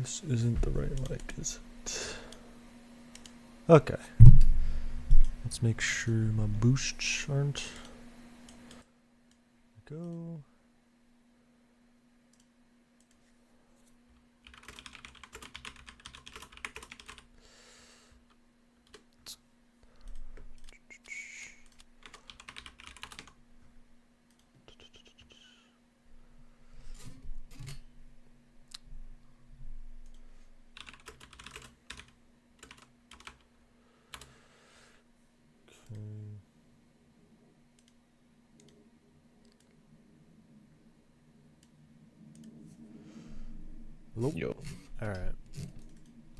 This isn't the right mic, is it? Okay. Let's make sure my boosts aren't. Go. Nope. Yo. Alright.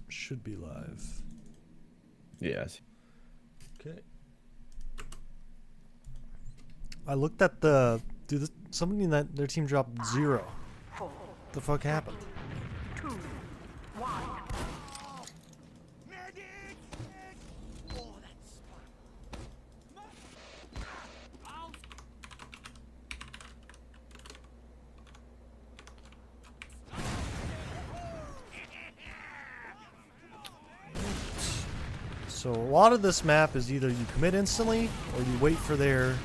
Should be live. Yes. Okay. I looked at the... Dude, somebody in their team dropped 0. What the fuck happened? 2, 1. So a lot of this map is either you commit instantly or you wait for their...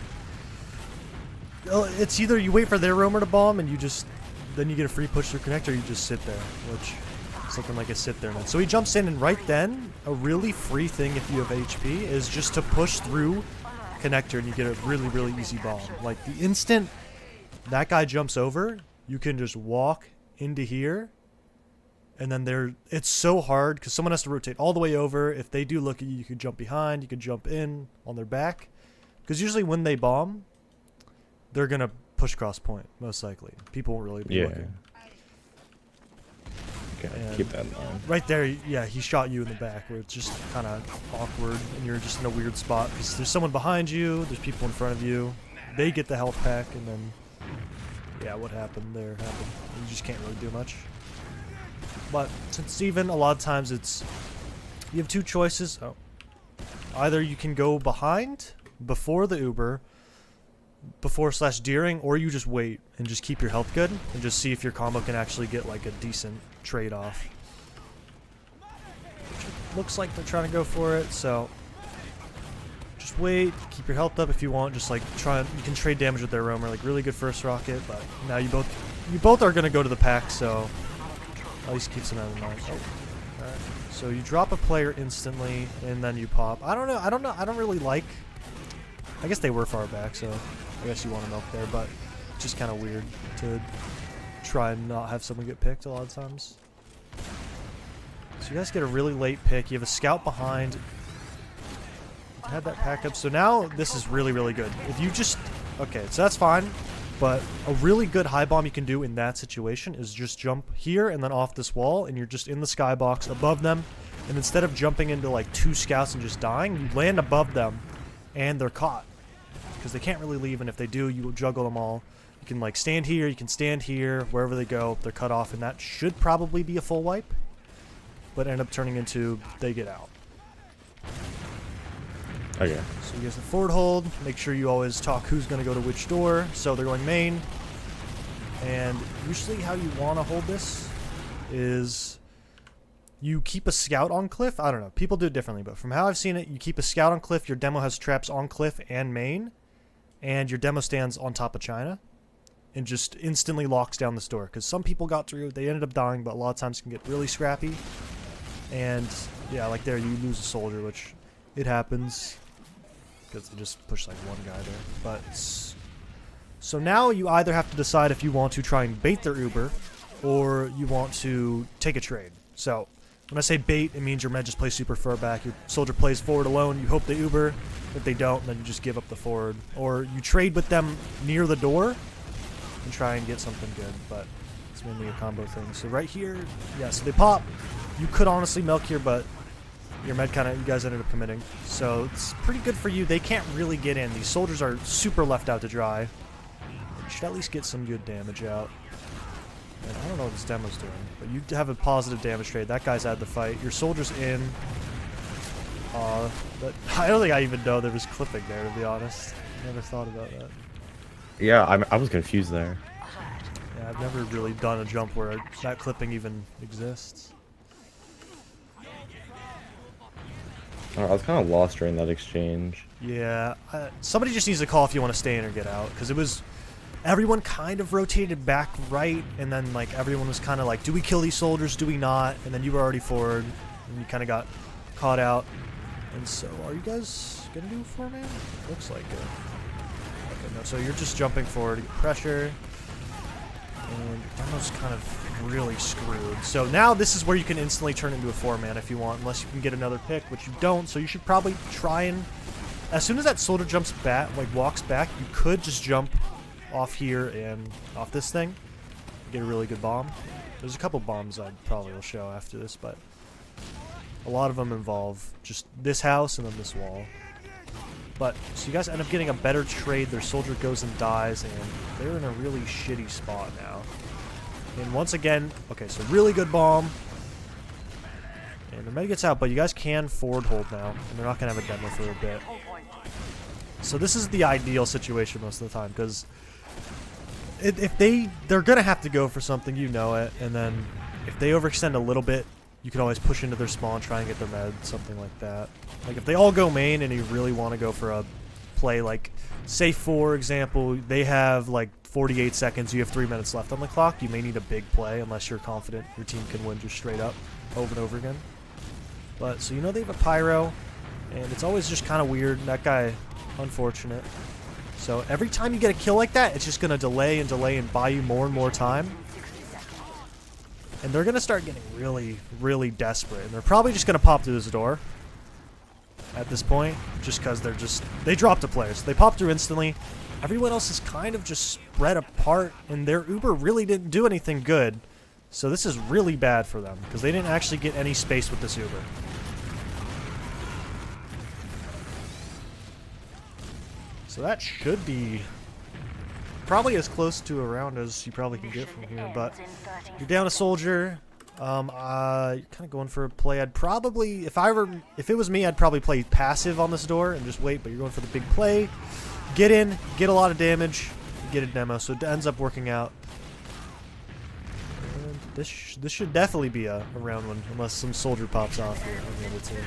It's either you wait for their roamer to bomb and you just... Then you get a free push through connector, or you just sit there, which is something like a sit there. So he jumps in, and right then, a really free thing if you have HP is just to push through connector and you get a really, really easy bomb. Like the instant that guy jumps over, you can just walk into here. And then it's so hard because someone has to rotate all the way over. If they do look at you, you can jump behind, you can jump in on their back. Because usually when they bomb, they're going to push cross point, most likely. People won't really be looking. Okay, And keep that in mind. right there, yeah, he shot you in the back where it's just kind of awkward and you're just in a weird spot because there's someone behind you, there's people in front of you. They get the health pack and then, yeah, what happened there happened. You just can't really do much. But since even a lot of times you have two choices. Either you can go behind before the Uber, before/during, or you just wait and just keep your health good and just see if your combo can actually get like a decent trade off. Looks like they're trying to go for it, so just wait, keep your health up if you want. Just like you can trade damage with their roamer, like really good first rocket. But now you both are gonna go to the pack, so. At least keeps them out of mind. Oh. Alright. So you drop a player instantly, and then you pop. I don't know. I don't really like... I guess they were far back, so I guess you want to milk there, but it's just kind of weird to try and not have someone get picked a lot of times. So you guys get a really late pick. You have a scout behind. You had that pack up. So now this is really, really good. If you just... Okay, so that's fine. But a really good high bomb you can do in that situation is just jump here and then off this wall, and you're just in the skybox above them. And instead of jumping into like 2 scouts and just dying, you land above them, and they're caught because they can't really leave. And if they do, you will juggle them all. You can like stand here, you can stand here, wherever they go, they're cut off, and that should probably be a full wipe, but end up turning into they get out. Okay. So you guys have forward hold. Make sure you always talk who's going to go to which door. So they're going main. And usually how you want to hold this is you keep a scout on cliff. I don't know. People do it differently, but from how I've seen it, you keep a scout on cliff. Your demo has traps on cliff and main. And your demo stands on top of China. And just instantly locks down this door. Because some people got through. They ended up dying, but a lot of times it can get really scrappy. And yeah, like there you lose a soldier, which it happens. Because they just push like one guy there. But so now you either have to decide if you want to try and bait their Uber or you want to take a trade. So when I say bait, it means your med just plays super far back. Your soldier plays forward alone. You hope they Uber. If they don't, then you just give up the forward. Or you trade with them near the door and try and get something good. But it's mainly a combo thing. So right here, yeah, so they pop. You could honestly milk here, but your med you guys ended up committing. So it's pretty good for you. They can't really get in. These soldiers are super left out to dry. You should at least get some good damage out. And I don't know what this demo's doing, but you have a positive damage trade. That guy's out of the fight. Your soldier's in. But I don't think I even know there was clipping there, to be honest. Never thought about that. Yeah, I was confused there. Yeah, I've never really done a jump where that clipping even exists. I was kind of lost during that exchange. Yeah, somebody just needs to call if you want to stay in or get out, because it was everyone kind of rotated back right, and then like everyone was kind of like, do we kill these soldiers, do we not? And then you were already forward, and you kind of got caught out. And so, are you guys gonna do 4-man? Looks like it. Okay, no, so you're just jumping forward to get pressure, and Demo's kind of really screwed. So now this is where you can instantly turn into a 4-man if you want, unless you can get another pick, which you don't. So you should probably try and, as soon as that soldier jumps back, like walks back, you could just jump off here and off this thing, get a really good bomb. There's a couple bombs I probably will show after this, but a lot of them involve just this house and then this wall. But, so you guys end up getting a better trade. Their soldier goes and dies, and they're in a really shitty spot now. And once again, okay, so really good bomb. And the med gets out, but you guys can forward hold now, and they're not going to have a demo for a bit. So this is the ideal situation most of the time, because if they're going to have to go for something, you know it, and then if they overextend a little bit, you can always push into their spawn, try and get their med, something like that. Like if they all go main and you really want to go for a play, like say for example, they have like 48 seconds, you have 3 minutes left on the clock, you may need a big play unless you're confident your team can win just straight up over and over again. But so you know they have a pyro, and it's always just kind of weird. That guy, unfortunate. So every time you get a kill like that, it's just going to delay and delay and buy you more and more time. And they're going to start getting really, really desperate. And they're probably just going to pop through this door at this point. Just because they dropped a player. So they popped through instantly. Everyone else is kind of just spread apart. And their Uber really didn't do anything good. So this is really bad for them. Because they didn't actually get any space with this Uber. So that should be probably as close to a round as you probably can get from here, but you're down a soldier. Kind of going for a play. I'd probably, if it was me, I'd probably play passive on this door and just wait, but you're going for the big play. Get in, get a lot of damage, get a demo, so it ends up working out. And this should definitely be a round one, unless some soldier pops off here on the other team.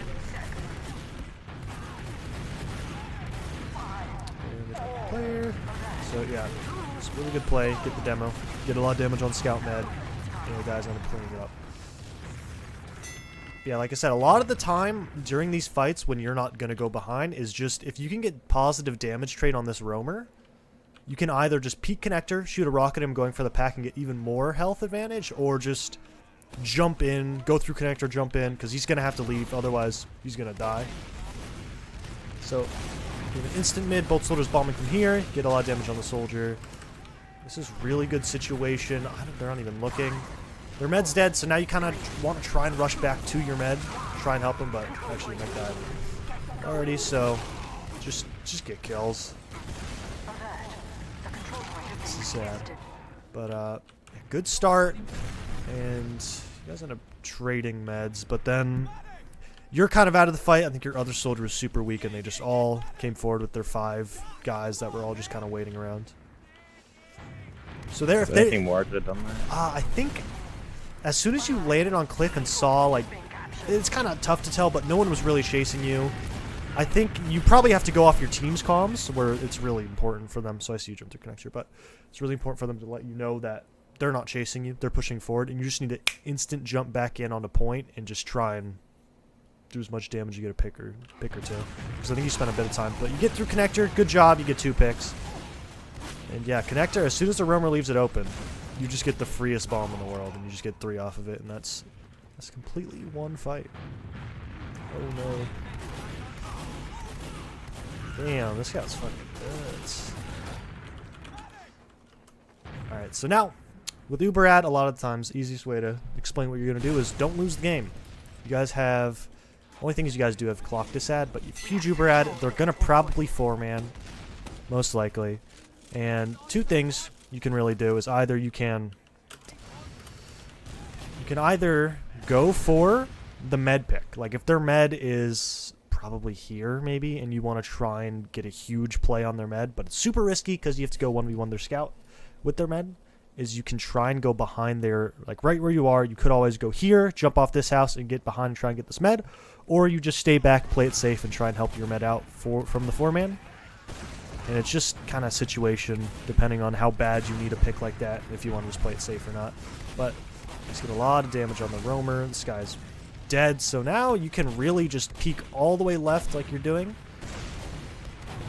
Player. So yeah, it's a really good play. Get the demo. Get a lot of damage on scout med. And the guys end up cleaning it up. Yeah, like I said, a lot of the time during these fights when you're not going to go behind is just if you can get positive damage trade on this roamer, you can either just peek connector, shoot a rocket at him going for the pack and get even more health advantage, or just jump in, go through connector, jump in, because he's going to have to leave, otherwise he's going to die. So get an instant mid, both soldiers bombing from here, get a lot of damage on the soldier. This is really good situation. They're not even looking. Their med's dead, so now you kind of want to try and rush back to your med, try and help them, but actually med died already, so just get kills. This is sad. But good start, and you guys end up trading meds, but then you're kind of out of the fight. I think your other soldier was super weak, and they just all came forward with their 5 guys that were all just kind of waiting around. So there, if anything more I could have done there? I think as soon as you landed on cliff and saw, like, it's kind of tough to tell, but no one was really chasing you. I think you probably have to go off your team's comms, where it's really important for them. So I see you jump through connector, but it's really important for them to let you know that they're not chasing you, they're pushing forward, and you just need to instant jump back in on a point and just try and do as much damage. You get a pick or two, because I think you spent a bit of time, but you get through connector, good job, you get 2 picks. And yeah, connector, as soon as the roamer leaves it open, you just get the freest bomb in the world, and you just get 3 off of it, and that's completely one fight. Oh no. Damn, this guy's fucking nuts. Alright, so now, with Uber ad, a lot of the times, easiest way to explain what you're going to do is don't lose the game. You guys have, only thing is you guys do have clock disad, but you huge Uber ad, they're going to probably 4-man, most likely. And 2 things you can really do is either you can either go for the med pick. Like if their med is probably here maybe, and you want to try and get a huge play on their med, but it's super risky because you have to go 1v1 their scout with their med, is you can try and go behind there, like right where you are. You could always go here, jump off this house, and get behind and try and get this med. Or you just stay back, play it safe, and try and help your med out from the 4-man. And it's just kind of situation, depending on how bad you need a pick like that, if you want to just play it safe or not. But just get a lot of damage on the roamer. This guy's dead, so now you can really just peek all the way left like you're doing.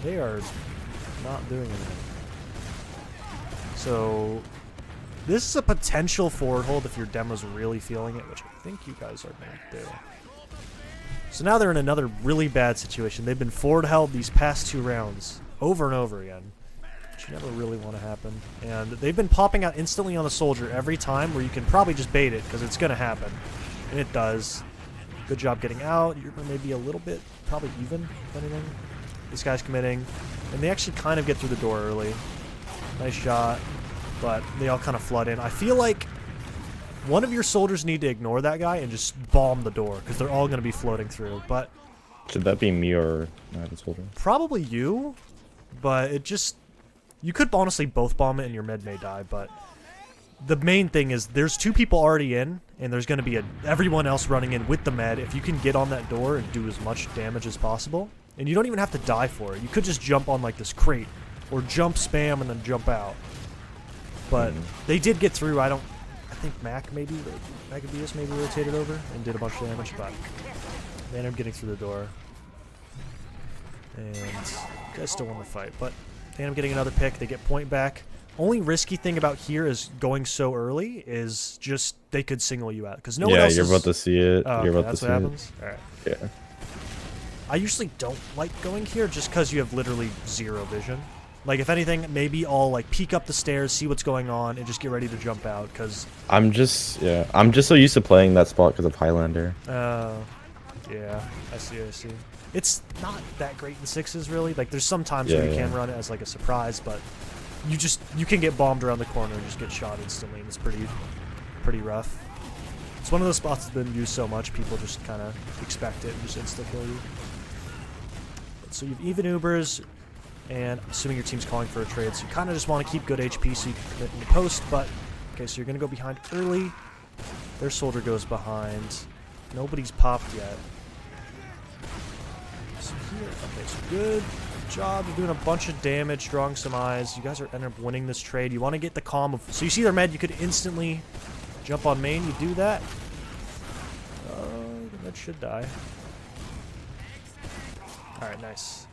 They are not doing anything. So this is a potential forward hold if your demo's really feeling it, which I think you guys are going to do. So now they're in another really bad situation. They've been forward held these past 2 rounds over and over again, which you never really want to happen. And they've been popping out instantly on the soldier every time, where you can probably just bait it because it's going to happen. And it does. Good job getting out. You're maybe a little bit, probably even, if anything. This guy's committing. And they actually kind of get through the door early. Nice shot. But they all kind of flood in. I feel like one of your soldiers need to ignore that guy and just bomb the door, because they're all going to be floating through. But Should that be me or the soldier? probably you. But it just... You could honestly both bomb it and your med may die, but... The main thing is there's 2 people already in, and there's going to be everyone else running in with the med. If you can get on that door and do as much damage as possible, and you don't even have to die for it. You could just jump on like this crate, or jump spam and then jump out. But they did get through. I think Maccabeus maybe rotated over and did a bunch of damage, but they ended up getting through the door. And you guys still won the fight, but they end up getting another pick. They get point back. Only risky thing about here is going so early is just they could single you out because no one else. Yeah, you're about to see it. Oh, you're okay, about that's to what see happens. it. All right. Yeah. I usually don't like going here just because you have literally 0 vision. Like, if anything, maybe I'll like peek up the stairs, see what's going on, and just get ready to jump out. Because I'm just so used to playing that spot because of Highlander. Yeah, I see. It's not that great in 6s, really. Like, there's some times where you can run it as like a surprise, but you can get bombed around the corner and just get shot instantly, and it's pretty rough. It's one of those spots that's been used so much, people just kind of expect it and just insta-kill you. So you have even Ubers, and I'm assuming your team's calling for a trade, so you kind of just want to keep good HP so you can commit in the post, but... Okay, so you're going to go behind early. Their soldier goes behind. Nobody's popped yet. So here... Okay, so good job. You're doing a bunch of damage, drawing some eyes. You guys are ending up winning this trade. You want to get the calm of... So you see their med, you could instantly jump on main. You do that. The med should die. Alright, nice.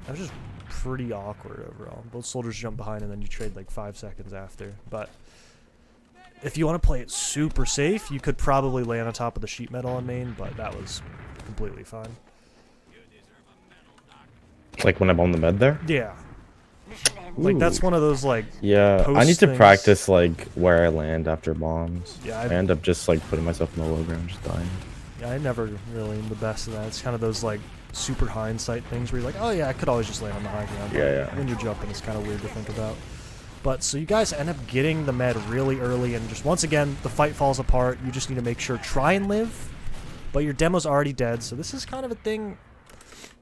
That was just pretty awkward overall. Both soldiers jump behind and then you trade like 5 seconds after. But if you want to play it super safe, you could probably land on top of the sheet metal on main, but that was completely fine. Like when I'm on the med there? Yeah. Like, that's one of those, like, yeah, I need to things. practice, like, where I land after bombs. Yeah, I end up just, like, putting myself in the low ground, just dying. Yeah, I never really am the best of that. It's kind of those, like, super hindsight things where you're like, oh, yeah, I could always just land on the high ground. Yeah. When you're jumping, it's kind of weird to think about. But, so you guys end up getting the med really early, and just, once again, the fight falls apart. You just need to make sure, try and live, but your demo's already dead, so this is kind of a thing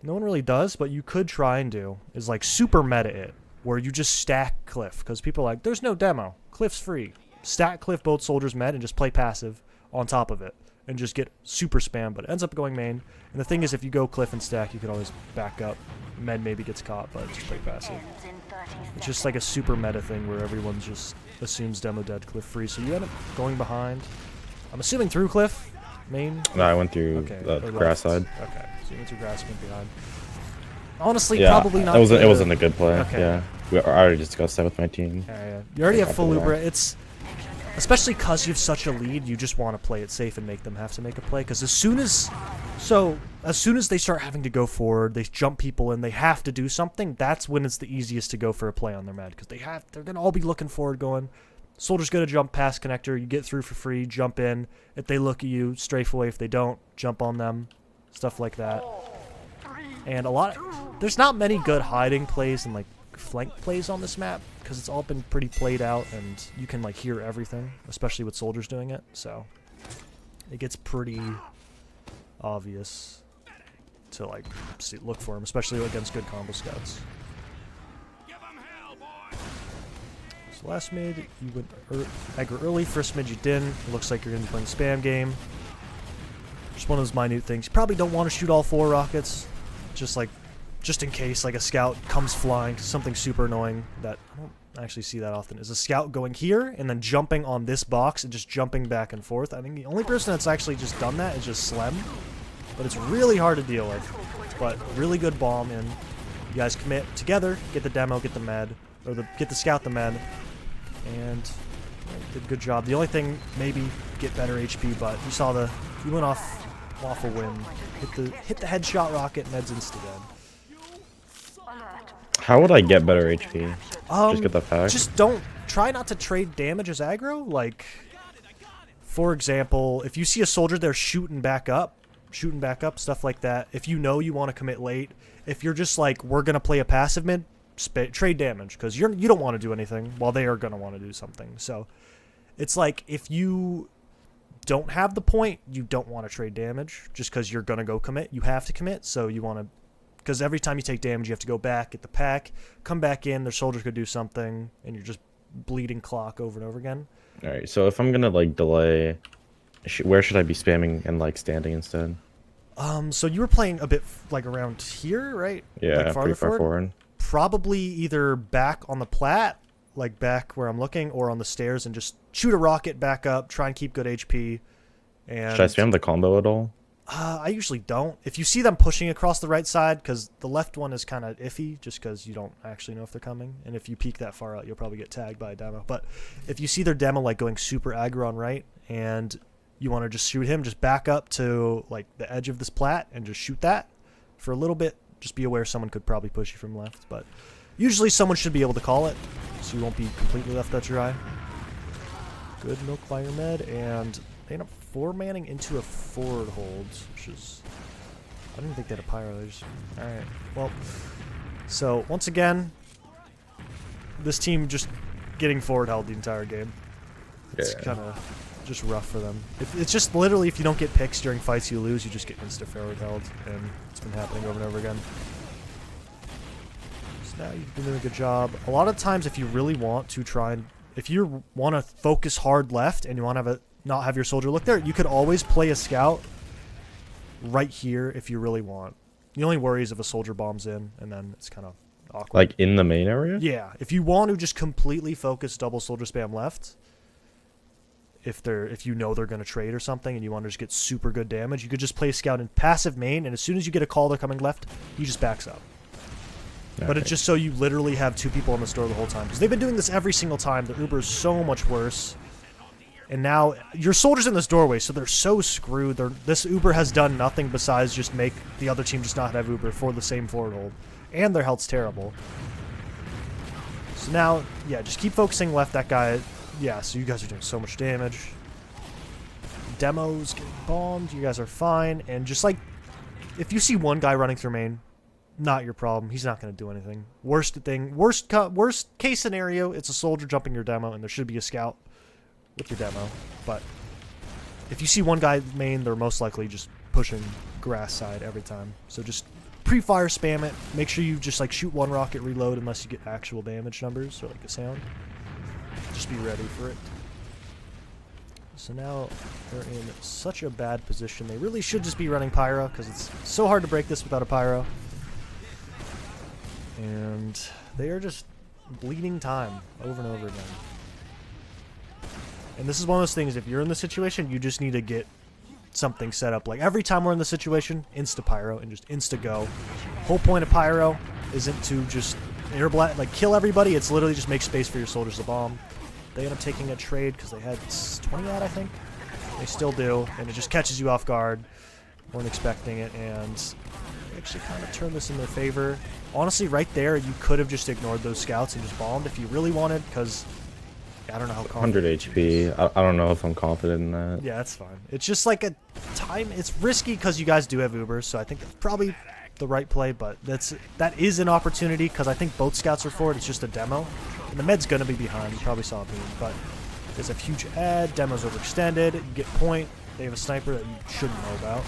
no one really does, but you could try and do, is, like, super meta it, where you just stack Cliff, because people are like, there's no demo. Cliff's free. Stack Cliff both soldiers med and just play passive on top of it, and just get super spam, but it ends up going main. And the thing is, if you go Cliff and stack, you can always back up. Med maybe gets caught, but just play passive. It's just like a super meta thing where everyone just assumes demo dead, Cliff free, so you end up going behind. I'm assuming through Cliff, main? No, I went through the grass side. Okay, so you went through grass, went behind. Honestly, Yeah, probably not. it wasn't a good play. Okay. Yeah, I already discussed that with my team. Yeah. You already have full Ubra. It's especially because you have such a lead, you just want to play it safe and make them have to make a play. Because as soon as they start having to go forward, they jump people in, they have to do something. That's when it's the easiest to go for a play on their med, because they're gonna all be looking forward, going. Soldier's gonna jump past connector. You get through for free. Jump in. If they look at you, strafe away. If they don't, jump on them. Stuff like that. And there's not many good hiding plays and like flank plays on this map because it's all been pretty played out and you can like hear everything, especially with soldiers doing it. So it gets pretty obvious to like look for them, especially against good combo scouts. So So last mid, you went aggro early. First mid, you didn't. It looks like you're going to be playing spam game. Just one of those minute things. You probably don't want to shoot all 4 rockets. Just in case, like a scout comes flying. Something super annoying that I don't actually see that often is a scout going here and then jumping on this box and just jumping back and forth. I think the only person that's actually just done that is just Slem. But it's really hard to deal with. But really good bomb, and you guys commit together, get the demo, get the med, or get the scout the med, and did a good job. The only thing, maybe get better HP, but you saw you went off a win. Hit the headshot rocket, med's insta dead. How would I get better HP? Just get the pack? Just try not to trade damage as aggro. Like, for example, if you see a soldier there shooting back up, stuff like that. If you know you want to commit late, if you're just like, we're going to play a passive mid, trade damage, because you don't want to do anything while they are going to want to do something. So it's like, if you don't have the point, you don't want to trade damage just because you're going to go commit. You have to commit, so you want to, because every time you take damage, you have to go back, get the pack, come back in, their soldier could do something, and you're just bleeding clock over and over again. Alright, so if I'm going to like delay, where should I be spamming and like standing instead? So you were playing a bit like around here, right? Yeah, like pretty far forward. Probably either back on the plat, like back where I'm looking, or on the stairs, and just shoot a rocket back up, try and keep good HP. And should I spam the combo at all? I usually don't. If you see them pushing across the right side, because the left one is kind of iffy, just because you don't actually know if they're coming. And if you peek that far out, you'll probably get tagged by a demo. But if you see their demo like going super aggro on right, and you want to just shoot him, just back up to like the edge of this plat and just shoot that for a little bit. Just be aware someone could probably push you from left, but usually someone should be able to call it, so you won't be completely left out dry. Good milk fire med, and they end up 4-manning into a forward hold, which is, I didn't think they had a pyro. Alright, well, so once again, this team just getting forward held the entire game. It's kind of just rough for them. It's just literally, if you don't get picks during fights you lose, you just get insta forward held, and it's been happening over and over again. So now you've been doing a good job. A lot of times, if you really want to try and, if you want to focus hard left and you want to not have your soldier look there, you could always play a scout right here if you really want. The only worry is if a soldier bombs in, and then it's kind of awkward. Like in the main area? Yeah, if you want to just completely focus double soldier spam left, if you know they're going to trade or something and you want to just get super good damage, you could just play a scout in passive main, and as soon as you get a call they're coming left, he just backs up. Okay. But it's just so you literally have 2 people on the store the whole time, because they've been doing this every single time. The Uber is so much worse, and now your soldier's in this doorway, so they're so screwed. This Uber has done nothing besides just make the other team just not have Uber for the same forward hold, and their health's terrible. So now, yeah, just keep focusing left. That guy, yeah, so you guys are doing so much damage. Demos getting bombed, you guys are fine, and just like, if you see one guy running through main, not your problem. He's not going to do anything. Worst case scenario, it's a soldier jumping your demo, and there should be a scout with your demo. But if you see one guy main, they're most likely just pushing grass side every time. So just pre-fire spam it. Make sure you just like shoot one rocket, reload unless you get actual damage numbers or like a sound. Just be ready for it. So now they're in such a bad position. They really should just be running pyro, because it's so hard to break this without a pyro. And they are just bleeding time over and over again. And this is one of those things, if you're in the situation, you just need to get something set up. Like every time we're in the situation, insta pyro and just insta go. Whole point of pyro isn't to just like kill everybody. It's literally just make space for your soldiers to bomb. They end up taking a trade because they had 20 out, I think. They still do, and it just catches you off guard. Weren't expecting it, and they actually kind of turned this in their favor. Honestly, right there, you could have just ignored those scouts and just bombed if you really wanted, because I don't know how confident. 100 HP. I don't know if I'm confident in that. Yeah, that's fine. It's just like a time. It's risky because you guys do have Ubers, so I think that's probably the right play, but that is an opportunity because I think both scouts are forward. It's just a demo, and the med's going to be behind. You probably saw it beam, but there's a huge ad. Demo's overextended. You get point. They have a sniper that you shouldn't know about,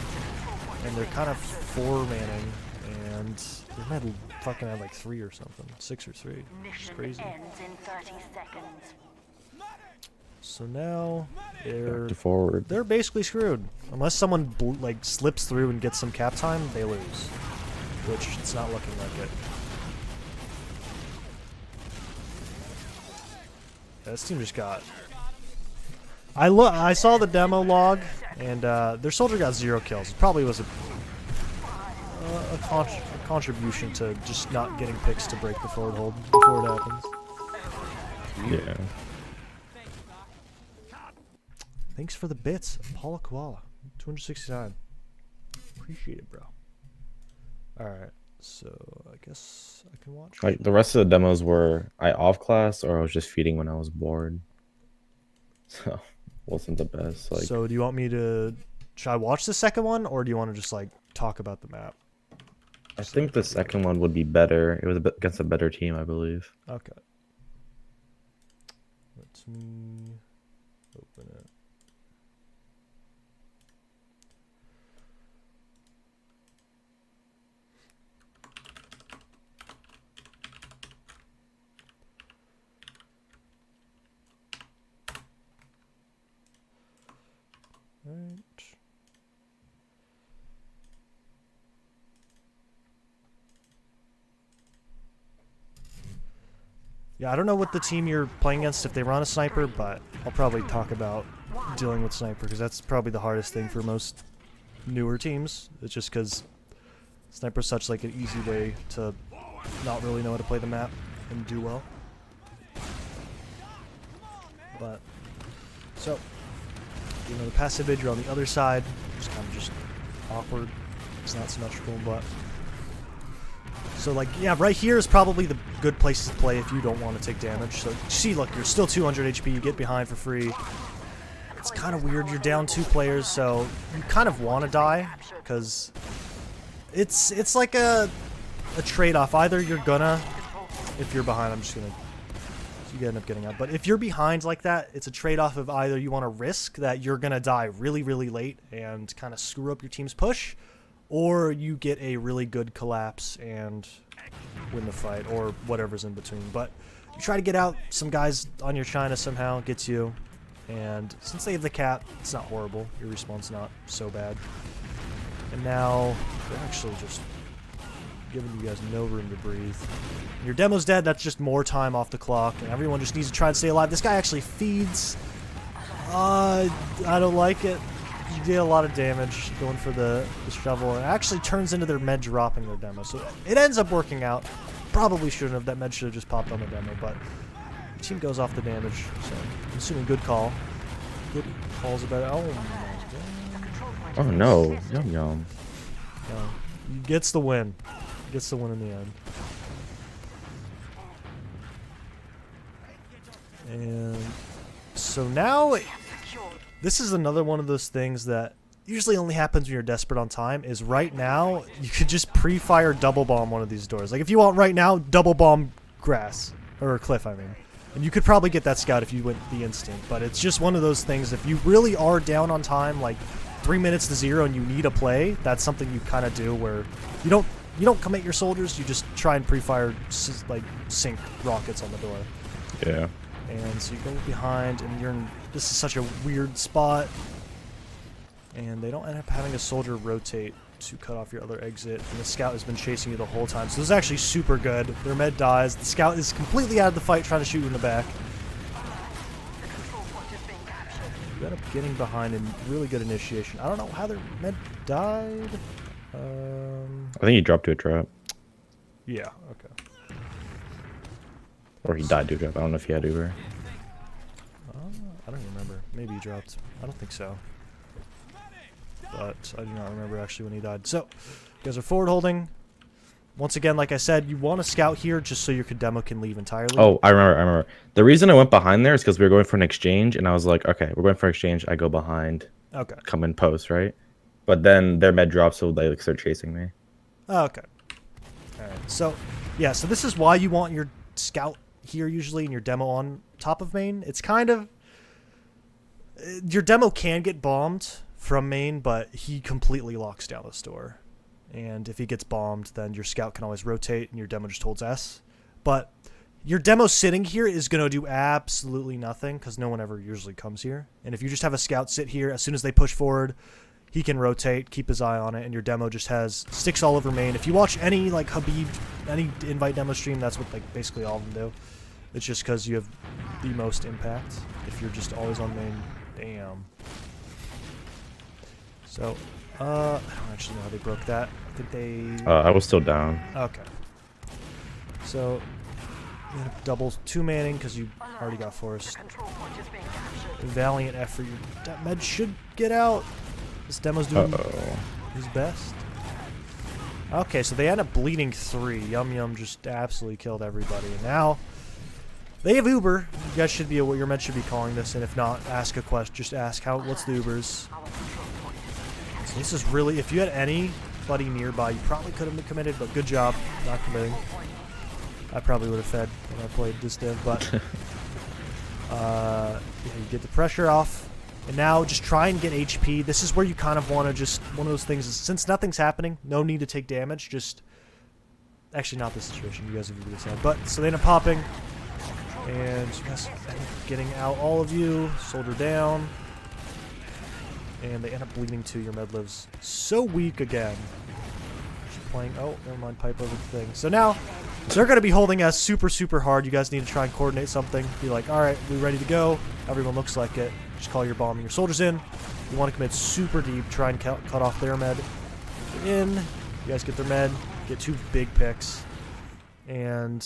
and they're kind of 4-manning, And they might fucking had like 3 or something. 6 or 3. It's Mission crazy. ends in 30 seconds. So now Back to forward. they're basically screwed. Unless someone like slips through and gets some cap time, they lose. Which it's not looking like it. Yeah, this team just got. I saw the demo log, and their soldier got 0 kills. It probably was a contribution to just not getting picks to break the forward hold before it happens. Yeah. Thanks for the bits, Paula Koala. 269. Appreciate it, bro. Alright, so I guess I can watch. Like the rest of the demos were I off class or I was just feeding when I was bored. So wasn't the best. Like So do you want me to... Should I watch the second one, or do you want to just like talk about the map? I think the second one would be better. It was against a better team, I believe. Okay. Let me open it. Right. Yeah, I don't know what the team you're playing against if they run a sniper, but I'll probably talk about dealing with sniper because that's probably the hardest thing for most newer teams. It's just because sniper's such like an easy way to not really know how to play the map and do well. But so, you know, the passive vid, you're on the other side, it's kind of just awkward. It's not symmetrical, but so like, yeah, right here is probably the good place to play if you don't want to take damage. So see, look, you're still 200 HP, you get behind for free. It's kind of weird, you're down 2 players, so you kind of want to die, because it's like a trade-off. Either you're gonna, if you're behind, I'm just gonna, you end up getting out. But if you're behind like that, it's a trade-off of either you want to risk that you're gonna die really, really late and kind of screw up your team's push, or you get a really good collapse and win the fight, or whatever's in between. But you try to get out, some guys on your China somehow gets you, and since they have the cap, it's not horrible. Your respawn's not so bad. And now they're actually just giving you guys no room to breathe. Your demo's dead, that's just more time off the clock, and everyone just needs to try and stay alive. This guy actually feeds. I don't like it. You did a lot of damage going for the shovel, and it actually turns into their med dropping their demo. So it ends up working out. Probably shouldn't have. That med should have just popped on the demo, but the team goes off the damage. So I'm assuming good call. Good calls about it. Oh my god. Oh no. Yum yum. He gets the win. Gets the win in the end. And so now, this is another one of those things that usually only happens when you're desperate on time, is right now, you could just pre-fire double bomb one of these doors. Like if you want right now, double bomb grass, or cliff I mean. And you could probably get that scout if you went the instant, but it's just one of those things, if you really are down on time, like 3 minutes to 0 and you need a play, that's something you kind of do where you don't commit your soldiers, you just try and pre-fire like sink rockets on the door. Yeah. And so you go behind, and you're in, this is such a weird spot, and they don't end up having a soldier rotate to cut off your other exit, and the scout has been chasing you the whole time, so this is actually super good. Their med dies, the scout is completely out of the fight trying to shoot you in the back. You end up getting behind in really good initiation. I don't know how their med died. I think he dropped to a trap. Yeah, okay. Or he died to a trap. I don't know if he had Uber. I don't remember. Maybe he dropped. I don't think so. But I do not remember actually when he died. So, you guys are forward holding. Once again, like I said, you want to scout here just so your demo can leave entirely. Oh, I remember. The reason I went behind there is because we were going for an exchange, and I was like, okay, we're going for exchange. I go behind. Okay. Come in post, right? But then their med drops, so they like start chasing me. Oh, okay. All right. So, yeah. So this is why you want your scout here usually, and your demo on top of main. It's kind of your demo can get bombed from main, but he completely locks down the store, And if he gets bombed, then your scout can always rotate and your demo just holds S. But your demo sitting here is going to do absolutely nothing because no one ever usually comes here. And if you just have a scout sit here, as soon as they push forward, he can rotate, keep his eye on it, and your demo just has sticks all over main. If you watch any like Habib, any invite demo stream, that's what like basically all of them do. It's just because you have the most impact if you're just always on main. Damn. So, I don't actually know how they broke that. I think they... I was still down. Okay. So, you're gonna double 2-manning because you already got forced. Valiant effort. Your med should get out. This demo's doing his best. Okay, so they end up bleeding 3. Yum Yum just absolutely killed everybody. And now, they have Uber. You guys should be aware. Your med should be calling this, and if not, ask a question. Just ask, what's the Ubers? So this is really, if you had anybody nearby, you probably could have been committed, but good job not committing. I probably would have fed when I played this div, but yeah, you get the pressure off. And now just try and get HP. This is where you kind of want to just, one of those things is, since nothing's happening, no need to take damage, just, actually not this situation, you guys have figured this out. But, so they end up popping, and you guys end up getting out all of you, soldier down, and they end up bleeding to your med lives. So weak again. Just playing, oh, never mind, pipe over the thing. So now, so they're going to be holding us super, super hard. You guys need to try and coordinate something. Be like, alright, we ready to go. Everyone looks like it. Just call your bomb and your soldiers in. You want to commit super deep. Try and cut off their med. Get in. You guys get their med. Get 2 big picks. And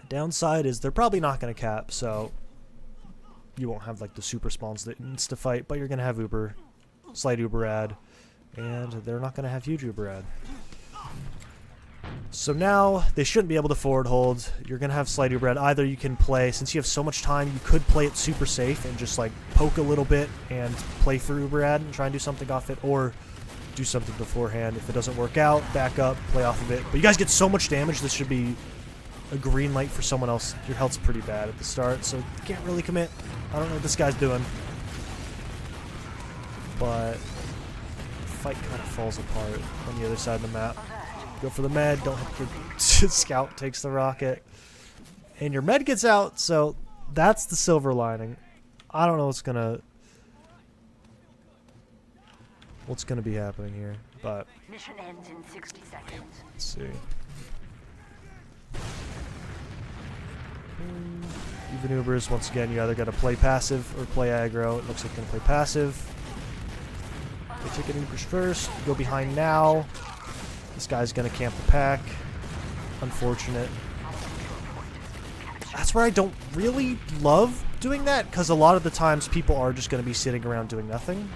downside is they're probably not going to cap, so you won't have like the super spawns that insta-fight, but you're going to have Uber. Slight Uber ad. And they're not going to have huge Uber ad. So now, they shouldn't be able to forward hold. You're going to have slight Uber ad. Either you can play, since you have so much time, you could play it super safe and just like poke a little bit and play for Uber ad and try and do something off it, or do something beforehand. If it doesn't work out, back up, play off of it. But you guys get so much damage, this should be a green light for someone else. Your health's pretty bad at the start, so you can't really commit. I don't know what this guy's doing. But the fight kind of falls apart on the other side of the map. Go for the med, don't hit your scout takes the rocket. And your med gets out, so that's the silver lining. I don't know what's gonna be happening here, but Mission ends in 60 seconds. let's see. Even Ubers, once again, you either gotta play passive or play aggro. It looks like you're gonna play passive. They take an Ubers first, go behind now. This guy's gonna camp the pack. Unfortunate. That's where I don't really love doing that, because a lot of the times people are just gonna be sitting around doing nothing.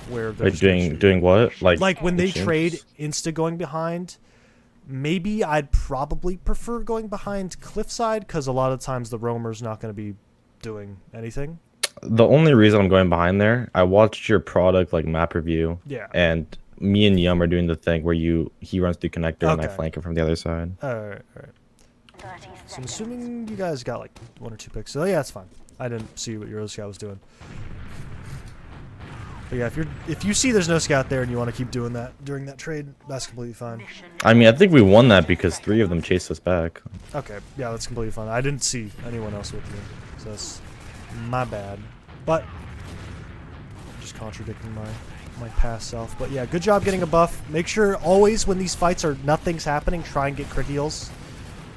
Where they're Like doing what? Like when they machines? trade insta going behind, maybe I'd probably prefer going behind cliffside, because a lot of times the roamer's not gonna be doing anything. The only reason I'm going behind there, I watched your product like map review. Yeah. And me and Yum are doing the thing where he runs through connector and I Okay. flank him from the other side. Alright, alright. 30 So I'm seconds. assuming you guys got like 1 or 2 picks. So yeah, that's fine. I didn't see what your other scout was doing. But yeah, if you see there's no scout there and you want to keep doing that during that trade, that's completely fine. I mean, I think we won that because 3 of them chased us back. Okay, yeah, that's completely fine. I didn't see anyone else with me, so that's my bad. But just contradicting my past self. But yeah, good job getting a buff. Make sure always when these fights are nothing's happening, try and get crit heals.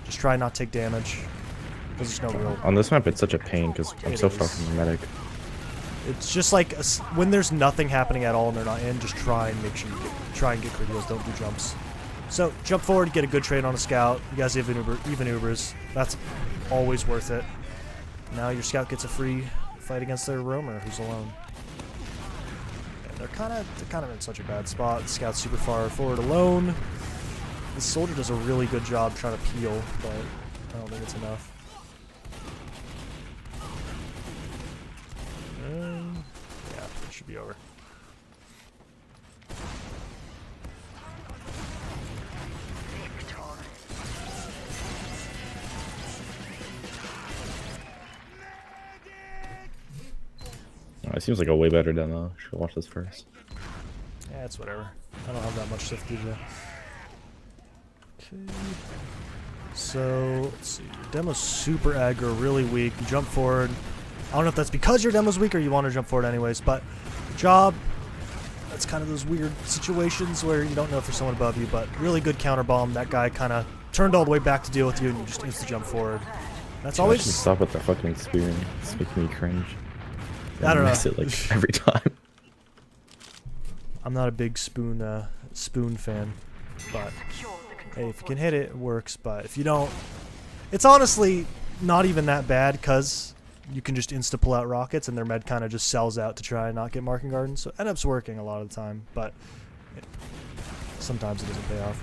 Just try and not take damage, because there's no real. On this map, it's such a pain because I'm It so is. far from the medic. It's just like when there's nothing happening at all and they're not in, just try and make sure you try and get crit heals. Don't do jumps. So jump forward, get a good trade on a scout. You guys have even Ubers. That's always worth it. Now your scout gets a free fight against their roamer who's alone. And they're kind of in such a bad spot. The scout's super far forward alone. The soldier does a really good job trying to peel, but I don't think it's enough. Yeah, it should be over. It seems like a way better demo. Should watch this first. Yeah, That's whatever. I don't have that much stuff to do today. Okay. So, let's see. Your demo's super aggro, really weak. You jump forward. I don't know if that's because your demo's weak or you want to jump forward anyways, but good job. That's kind of those weird situations where you don't know if there's someone above you, but really good counter bomb. That guy kind of turned all the way back to deal with you and you just insta jump forward. That's I always... should stop with the fucking spear. It's making me cringe. I don't know. Miss it like every time. I'm not a big spoon fan, but hey, if you can hit it, it works. But if you don't, it's honestly not even that bad because you can just insta pull out rockets and their med kind of just sells out to try and not get marking gardens. So it ends up working a lot of the time, but sometimes it doesn't pay off.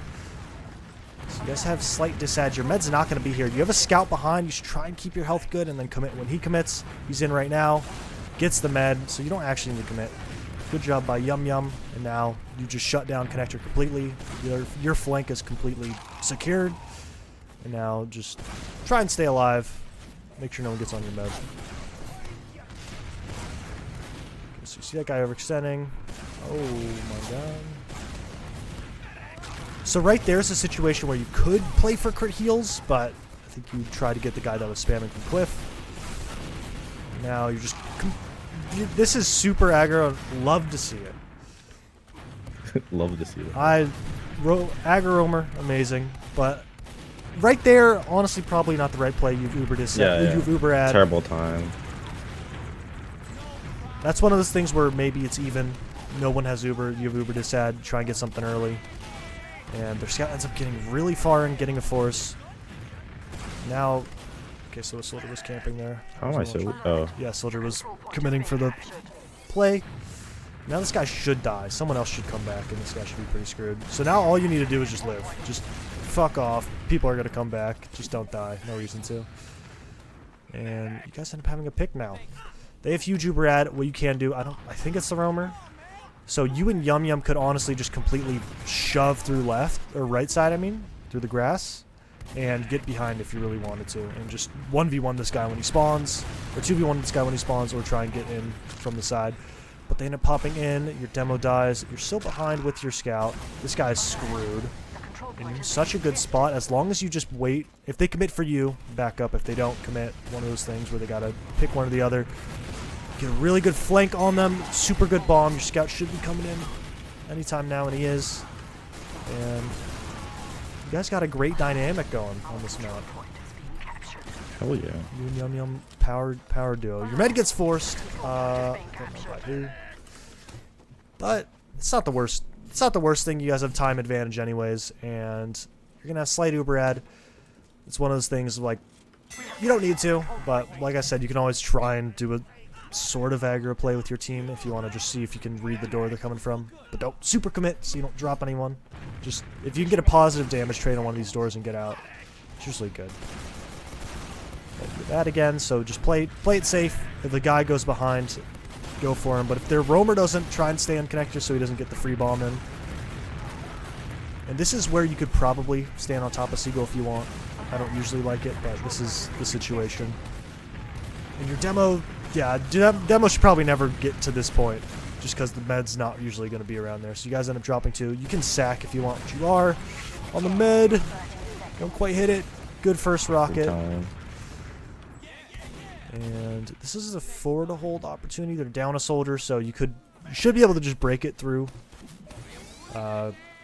So you guys have slight disadvantage. Your med's not going to be here. You have a scout behind. You should try and keep your health good and then commit when he commits. He's in right now. Gets the med, so you don't actually need to commit. Good job by Yum Yum, and now you just shut down connector completely. Your flank is completely secured, and now just try and stay alive. Make sure no one gets on your med. Okay, so you see that guy overextending. Oh my god. So right there's a situation where you could play for crit heals, but I think you tried to get the guy that was spamming from Cliff. Now you're just... This is super aggro. Love to see it. Love to see it. Aggro roamer, amazing. But right there, honestly, probably not the right play. You've Ubered this. You've Uber ad. Terrible time. That's one of those things where maybe it's even. No one has Uber. You have Uber this ad. Try and get something early. And their scout ends up getting really far and getting a force. Now... Okay, so a soldier was camping there. How am I so... Oh. Yeah, soldier was committing for the play. Now this guy should die. Someone else should come back, and this guy should be pretty screwed. So now all you need to do is just live. Just fuck off. People are going to come back. Just don't die. No reason to. And you guys end up having a pick now. They have huge Uber ad. What you can do, I think it's the roamer. So you and Yum Yum could honestly just completely shove through left, or right side, I mean, through the grass. And get behind if you really wanted to, and just 1v1 this guy when he spawns, or 2v1 this guy when he spawns, or try and get in from the side. But they end up popping in, your demo dies, you're still behind with your scout. This guy's screwed. And you're in such a good spot, as long as you just wait. If they commit for you, back up. If they don't commit, one of those things where they gotta pick one or the other. Get a really good flank on them, super good bomb. Your scout should be coming in anytime now, and he is. And... you guys got a great dynamic going on this map. Hell yeah. You and Yum Yum power duo. Your med gets forced. Don't know about who. But it's not the worst. It's not the worst thing. You guys have time advantage anyways, and you're gonna have slight Uber ad. It's one of those things like you don't need to, but like I said, you can always try and do a sort of aggro play with your team if you want to just see if you can read the door they're coming from. But don't super commit so you don't drop anyone. Just if you can get a positive damage trade on one of these doors and get out, it's usually good. Do that again, so just play it safe. If the guy goes behind, go for him. But if their roamer doesn't, try and stay on connector so he doesn't get the free bomb in. And this is where you could probably stand on top of Seagull if you want. I don't usually like it, but this is the situation. And your demo, yeah, demo should probably never get to this point, just because the med's not usually going to be around there. So you guys end up dropping two. You can sack if you want, but you are on the med. Don't quite hit it. Good first rocket. And this is a forward to hold opportunity. They're down a soldier, so you should be able to just break it through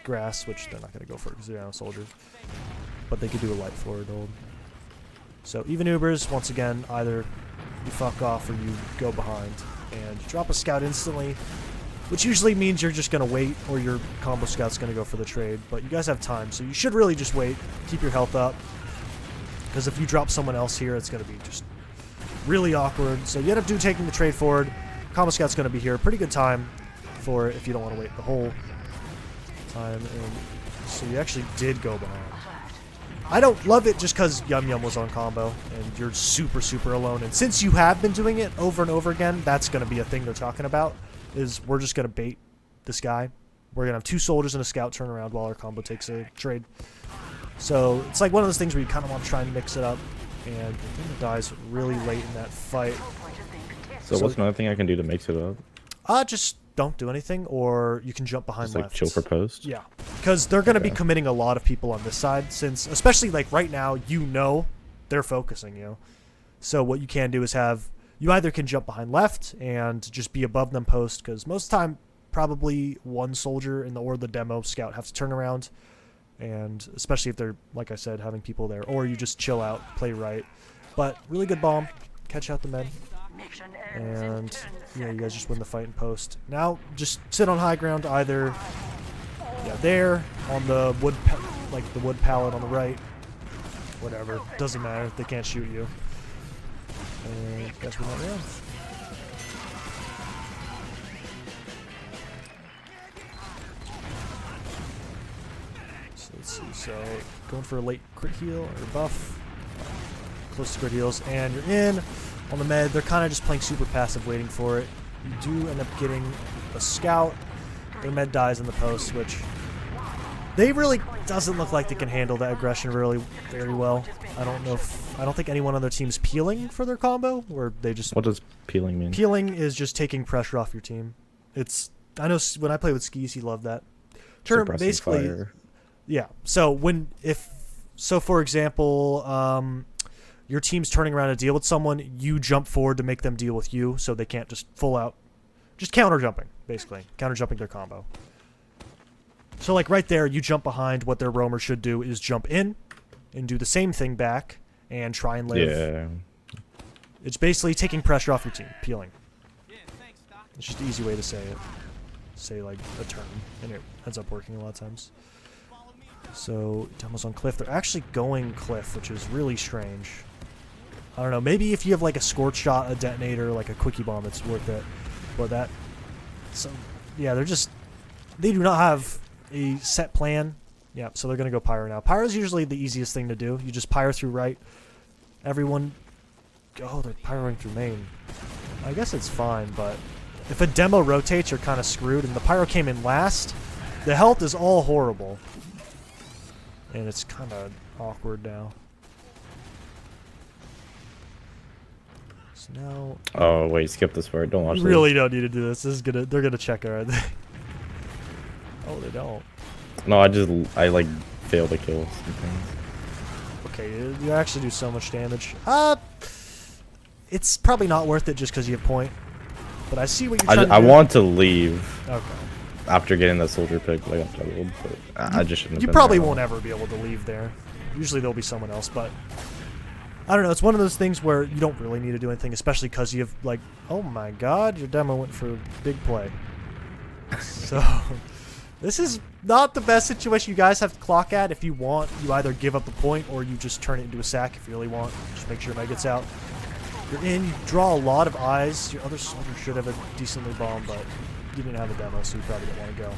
grass, which they're not going to go for because they're down a soldier. But they could do a light forward hold. So even Ubers, once again, either you fuck off or you go behind. And you drop a scout instantly, which usually means you're just going to wait or your combo scout's going to go for the trade. But you guys have time, so you should really just wait. Keep your health up. Because if you drop someone else here, it's going to be just really awkward. So you end up taking the trade forward. Combo scout's going to be here. Pretty good time for it if you don't want to wait the whole time. And so you actually did go behind. I don't love it just because Yum Yum was on combo and you're super, super alone. And since you have been doing it over and over again, that's going to be a thing they're talking about, is we're just going to bait this guy. We're going to have two soldiers and a scout turn around while our combo takes a trade. So it's like one of those things where you kind of want to try and mix it up. And the thing that dies really late in that fight. So what's another thing I can do to mix it up? Just don't do anything, or you can jump behind Just like left. chill for post. Yeah, because they're going to be Okay. committing a lot of people on this side, since especially like right now, you know, they're focusing you. So what you can do is have you either can jump behind left and just be above them post, because most of the time probably one soldier in the or the demo scout have to turn around, and especially if they're, like I said, having people there, or you just chill out, play right. But really good bomb, catch out the men, Mission ends in and 10 yeah, you guys just seconds. win the fight in post. Now just sit on high ground, either there on the wood like the wood pallet on the right, whatever, doesn't matter, they can't shoot you. And you guys win that round. So let's see, so going for a late crit heal or buff, close to crit heals, and you're in on the med. They're kind of just playing super passive, waiting for it. You do end up getting a scout. Their med dies in the post, which they really doesn't look like they can handle that aggression really very well. I don't think anyone on their team's peeling for their combo, or they just What does peeling mean? peeling is just taking pressure off your team. I know when I play with Skis, he loved that term. Suppressing Basically, fire. yeah. So for example, your team's turning around to deal with someone, you jump forward to make them deal with you, so they can't just just counter jumping, basically counter jumping their combo. So like right there, you jump behind. What their roamer should do is jump in and do the same thing back and try and live. Yeah. It's basically taking pressure off your team, peeling. It's just an easy way to say it. Say like a term, and it ends up working a lot of times. So demos on cliff. They're actually going cliff, which is really strange. I don't know. Maybe if you have like a scorch shot, a detonator, like a quickie bomb, it's worth it. But that. So yeah, they do not have a set plan. Yeah, so they're gonna go pyro now. Pyro is usually the easiest thing to do. You just pyro through right. Everyone. Oh, they're pyroing through main. I guess it's fine, but if a demo rotates, you're kind of screwed. And the pyro came in last. The health is all horrible. And it's kind of awkward now. So now... Oh wait, skip this part. Don't watch You this. really don't need to do this. They're gonna check it, aren't they? Oh, they don't. No, I like fail to kill some things. Okay, you actually do so much damage. It's probably not worth it just because you have point. But I see what you're trying to I do. want to leave Okay. after getting that soldier pick, like I'm doubled, but I just shouldn't have You been probably there. won't ever be able to leave there. Usually there'll be someone else, but I don't know. It's one of those things where you don't really need to do anything, especially because you have like, oh my god, your demo went for big play. So this is not the best situation. You guys have to clock at. If you want, you either give up the point or you just turn it into a sack if you really want. Just make sure your med gets out. You're in. You draw a lot of eyes. Your other soldier should have a decently bomb, but you didn't have a demo, so you probably didn't want to go.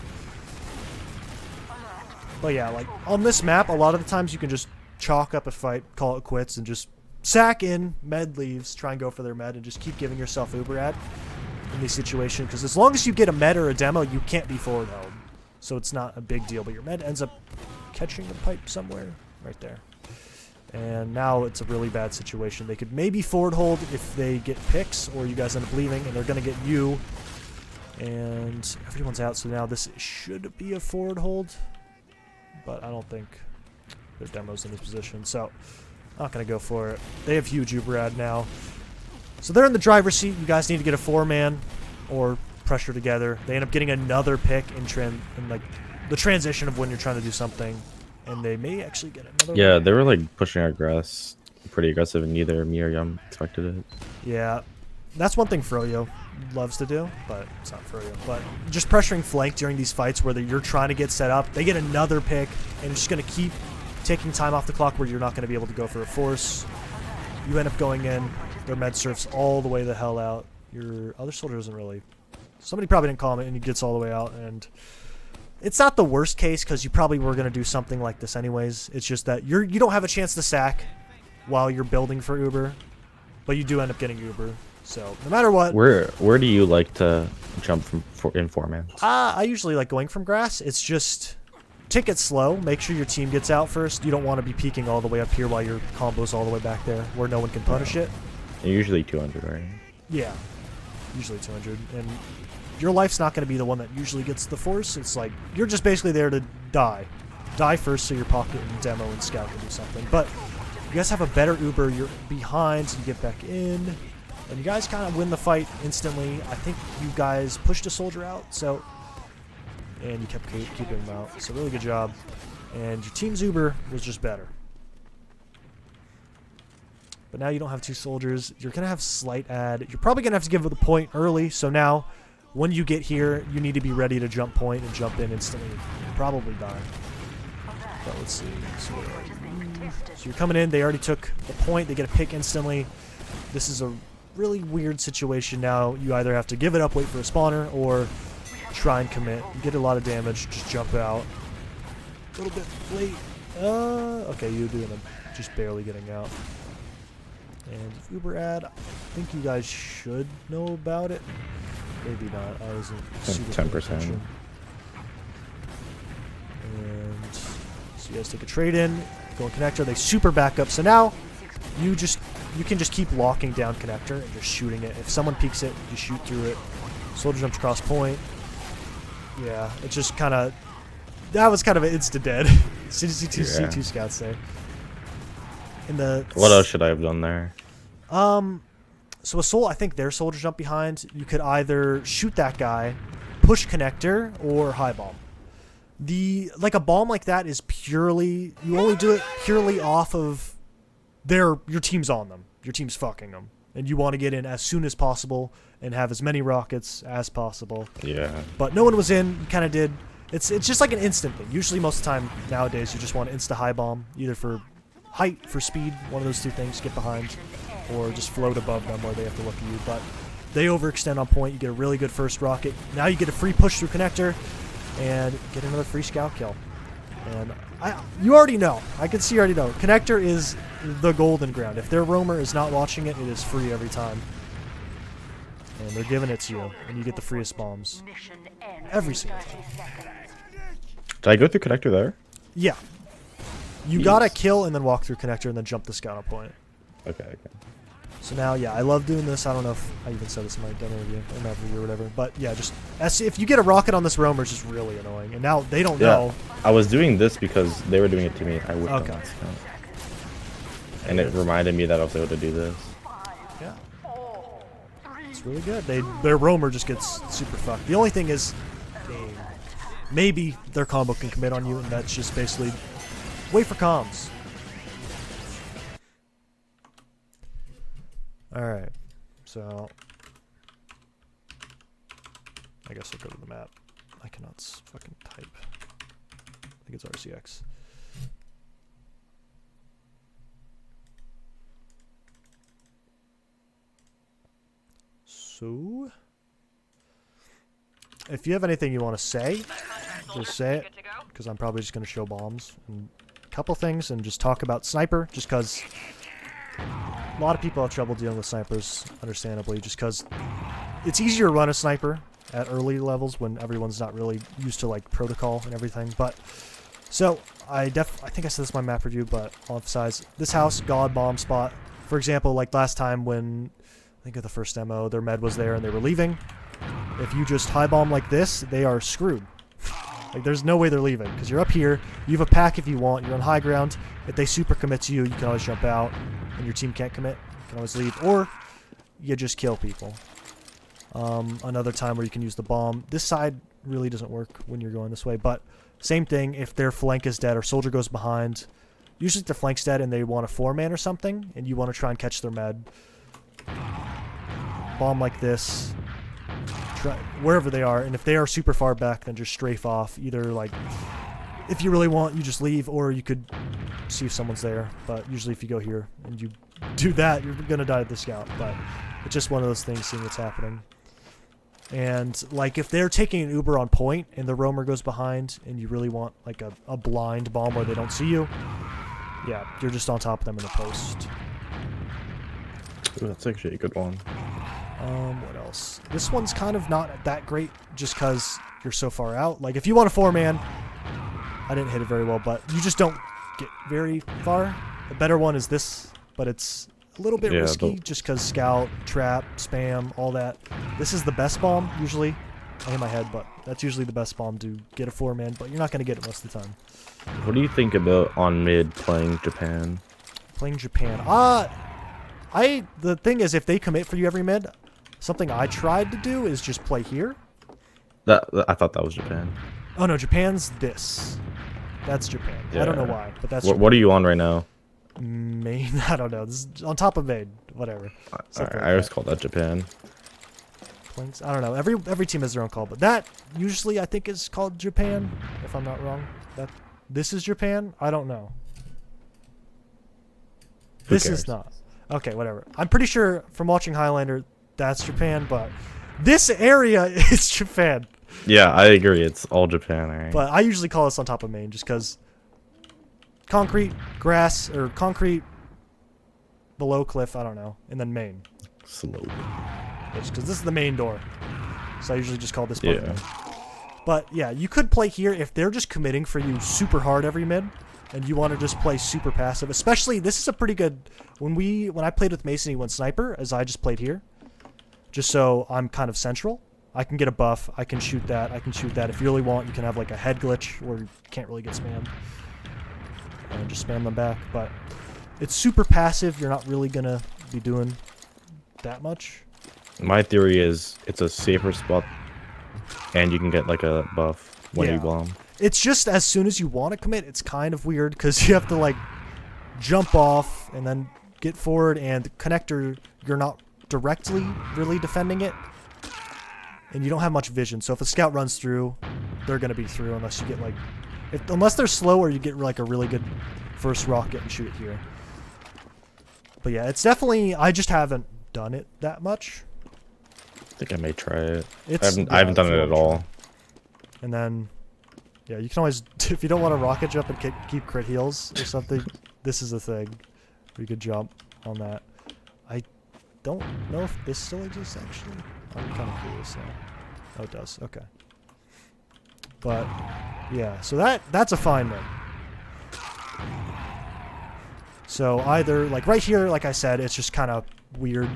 But yeah, like on this map, a lot of the times you can just chalk up a fight, call it quits, and just sack in, med leaves, try and go for their med, and just keep giving yourself uber ad in these situations. Because as long as you get a med or a demo, you can't be forward held. So it's not a big deal, but your med ends up catching the pipe somewhere right there. And now it's a really bad situation. They could maybe forward hold if they get picks, or you guys end up leaving, and they're going to get you. And everyone's out, so now this should be a forward hold. But I don't think their demo's in this position, so not going to go for it. They have huge Uberad now. So they're in the driver's seat. You guys need to get a 4-man or pressure together. They end up getting another pick in like the transition of when you're trying to do something. And they may actually get another Yeah, one. they were like pushing our grass pretty aggressive, and neither me or Yum expected it. Yeah, that's one thing Froyo loves to do, but it's not Froyo. But just pressuring flank during these fights where you're trying to get set up, they get another pick, and it's just going to keep taking time off the clock where you're not going to be able to go for a force. You end up going in, their med surfs all the way the hell out. Your other soldier doesn't really... Somebody probably didn't call him, and he gets all the way out, and... It's not the worst case because you probably were going to do something like this anyways. It's just that you don't have a chance to sack while you're building for Uber, but you do end up getting Uber. So no matter what, Where do you like to jump from in 4-man? I usually like going from grass. It's just take it slow. Make sure your team gets out first. You don't want to be peeking all the way up here while your combo's all the way back there where no one can punish it. Usually 200, right? Yeah, usually 200. And your life's not going to be the one that usually gets the force. It's like you're just basically there to die. Die first so your pocket and demo and scout can do something. But you guys have a better Uber. You're behind, so you get back in. And you guys kind of win the fight instantly. I think you guys pushed a soldier out, so... And you kept keeping him out. So really good job. And your team's Uber was just better. But now you don't have 2 soldiers. You're going to have slight ad. You're probably going to have to give it the point early. So now, when you get here, you need to be ready to jump point and jump in instantly. You'll probably die. But let's see. So you're coming in. They already took the point. They get a pick instantly. This is a really weird situation now. You either have to give it up, wait for a spawner, or try and commit. You get a lot of damage. Just jump out. A little bit late. Okay, you're doing them. Just barely getting out. And Uber ad, I think you guys should know about it. Maybe not. I wasn't super 10%. And so you guys take a trade in, go in connector. They super back up. So now you can just keep locking down connector and just shooting it. If someone peeks it, you shoot through it. Soldier jumps across point. Yeah, it just kind of. That was kind of an insta dead. C2 scouts there. What else should I have done there? So I think their soldier jump behind. You could either shoot that guy, push connector, or high bomb. Like a bomb like that is purely, you only do it purely off of your team's on them. Your team's fucking them. And you want to get in as soon as possible and have as many rockets as possible. Yeah. But no one was in. You kind of did. It's just like an instant thing. Usually most of the time nowadays you just want to insta high bomb, either for height, for speed, one of those 2 things, get behind, or just float above them where they have to look at you. But they overextend on point. You get a really good first rocket. Now you get a free push through connector and get another free scout kill. And you already know. I can see you already know. Connector is the golden ground. If their roamer is not watching it, it is free every time. And they're giving it to you, and you get the freest bombs every single time. Did I go through connector there? Yeah. You gotta kill and then walk through connector and then jump the scout on point. Okay. So now, yeah, I love doing this. I don't know if I even said this in my demo review or whatever, but yeah, just if you get a rocket on this roamer, it's just really annoying. And now they don't know. I was doing this because they were doing it to me. I whipped them. And it reminded me that I was able to do this. Yeah. It's really good. Their roamer just gets super fucked. The only thing is, maybe their combo can commit on you, and that's just basically wait for comms. Alright, so I guess I'll go to the map. I cannot fucking type. I think it's RCX. So, if you have anything you want to say, just say it, because I'm probably just going to show bombs and a couple things and just talk about sniper, just because a lot of people have trouble dealing with snipers, understandably, just because it's easier to run a sniper at early levels when everyone's not really used to like protocol and everything. But so I think I said this in my map review, but I'll emphasize this house god bomb spot. For example, like last time when I think of the first demo, their med was there and they were leaving. If you just high bomb like this, they are screwed. Like there's no way they're leaving because you're up here. You have a pack if you want. You're on high ground. If they super commit to you, you can always jump out, and your team can't commit. You can always leave, or you just kill people. Another time where you can use the bomb. This side really doesn't work when you're going this way, but same thing. If their flank is dead or soldier goes behind, usually if their flank's dead and they want a 4-man or something, and you want to try and catch their med. Bomb like this. Wherever they are, and if they are super far back, then just strafe off. Either like, if you really want, you just leave, or you could see if someone's there. But usually if you go here and you do that, you're gonna die at the scout. But it's just one of those things, seeing what's happening. And like if they're taking an Uber on point and the roamer goes behind, and you really want like a blind bomb where they don't see you, yeah, you're just on top of them in the post. Ooh, that's actually a good one. What else? This one's kind of not that great just because you're so far out. Like, if you want a 4-man, I didn't hit it very well, but you just don't get very far. The better one is this, but it's a little bit risky just because scout, trap, spam, all that. This is the best bomb, usually. I hit my head, but that's usually the best bomb to get a 4-man, but you're not going to get it most of the time. What do you think about on mid playing Japan? Playing Japan. The thing is, if they commit for you every mid, something I tried to do is just play here. I thought that was Japan. Oh no, Japan's this. That's Japan. I don't know why, but that's What are you on right now? main. I don't know. This is on top of main. Whatever. Alright, I always call that Japan. Points. I don't know. Every team has their own call, but that usually I think is called Japan, if I'm not wrong. This is Japan. I don't know. This is not. Okay, whatever. I'm pretty sure from watching Highlander, that's Japan, but this area is Japan. Yeah, I agree. It's all Japan, alright. But I usually call this on top of main just because concrete, grass, or concrete below cliff, I don't know, and then main. Slow. Just because this is the main door. So I usually just call this part main. Yeah. But yeah, you could play here if they're just committing for you super hard every mid, and you want to just play super passive. Especially, this is a pretty good... When I played with Mason, he went sniper, as I just played here. Just so I'm kind of central. I can get a buff, I can shoot that, I can shoot that. If you really want, you can have like a head glitch where you can't really get spammed. And just spam them back. But it's super passive, you're not really going to be doing that much. My theory is it's a safer spot, and you can get like a buff when you bomb. It's just as soon as you want to commit, it's kind of weird because you have to like jump off and then get forward, and the connector, you're not directly really defending it, and you don't have much vision. So if a scout runs through, they're going to be through unless you get like, unless they're slow or you get like a really good first rocket and shoot it here. But yeah, it's definitely, I just haven't done it that much. I think I may try it. I I haven't done it at all. And then, yeah, you can always, if you don't want to rocket jump and keep crit heals or something, this is a thing. You could jump on that. I don't know if this still exists, actually. I'm kind of curious now. Oh, it does. Okay. But, yeah, so that's a fine one. So either, like right here, like I said, it's just kind of weird.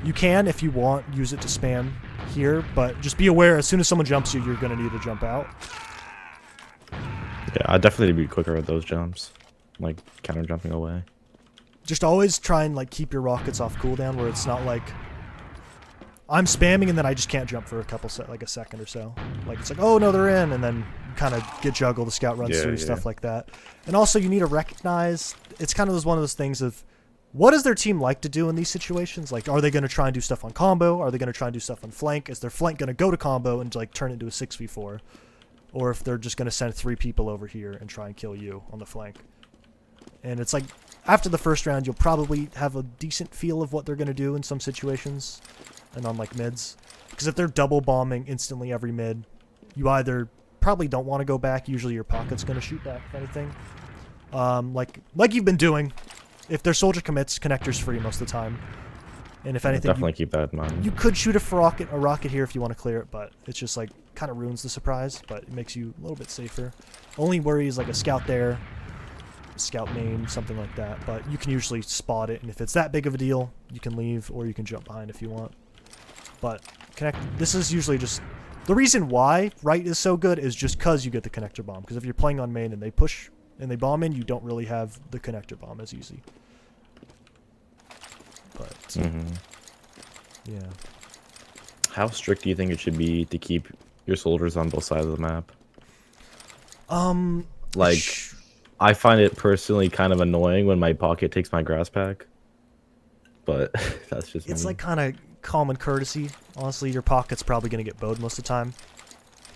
You can, if you want, use it to spam here, but just be aware as soon as someone jumps you, you're going to need to jump out. Yeah, I definitely need to be quicker with those jumps. Like, counter jumping away. Just always try and like keep your rockets off cooldown where it's not like I'm spamming and then I just can't jump for like a second or so. Like it's like, oh no, they're in, and then you kind of get juggled, the scout runs through, stuff like that. And also you need to recognize, it's kind of one of those things of, what does their team like to do in these situations? Like, are they going to try and do stuff on combo? Are they going to try and do stuff on flank? Is their flank going to go to combo and like turn it into a 6v4? Or if they're just going to send 3 people over here and try and kill you on the flank. And it's like, after the first round, you'll probably have a decent feel of what they're going to do in some situations and on like mids. Because if they're double bombing instantly every mid, you either probably don't want to go back. Usually your pocket's going to shoot back, if anything. Like you've been doing. If their soldier commits, connector's free most of the time. And if anything, definitely keep that in mind. You could shoot a rocket here if you want to clear it, but it's just like kind of ruins the surprise, but it makes you a little bit safer. Only worry is like a scout there, a scout main, something like that. But you can usually spot it, and if it's that big of a deal, you can leave or you can jump behind if you want. But this is usually just the reason why right is so good is just because you get the connector bomb. Because if you're playing on main and they push and they bomb in, you don't really have the connector bomb as easy. But yeah. How strict do you think it should be to keep your soldiers on both sides of the map? Like, I find it personally kind of annoying when my pocket takes my grass pack. But that's just it's me. like kind of common courtesy. Honestly, your pocket's probably going to get bowed most of the time.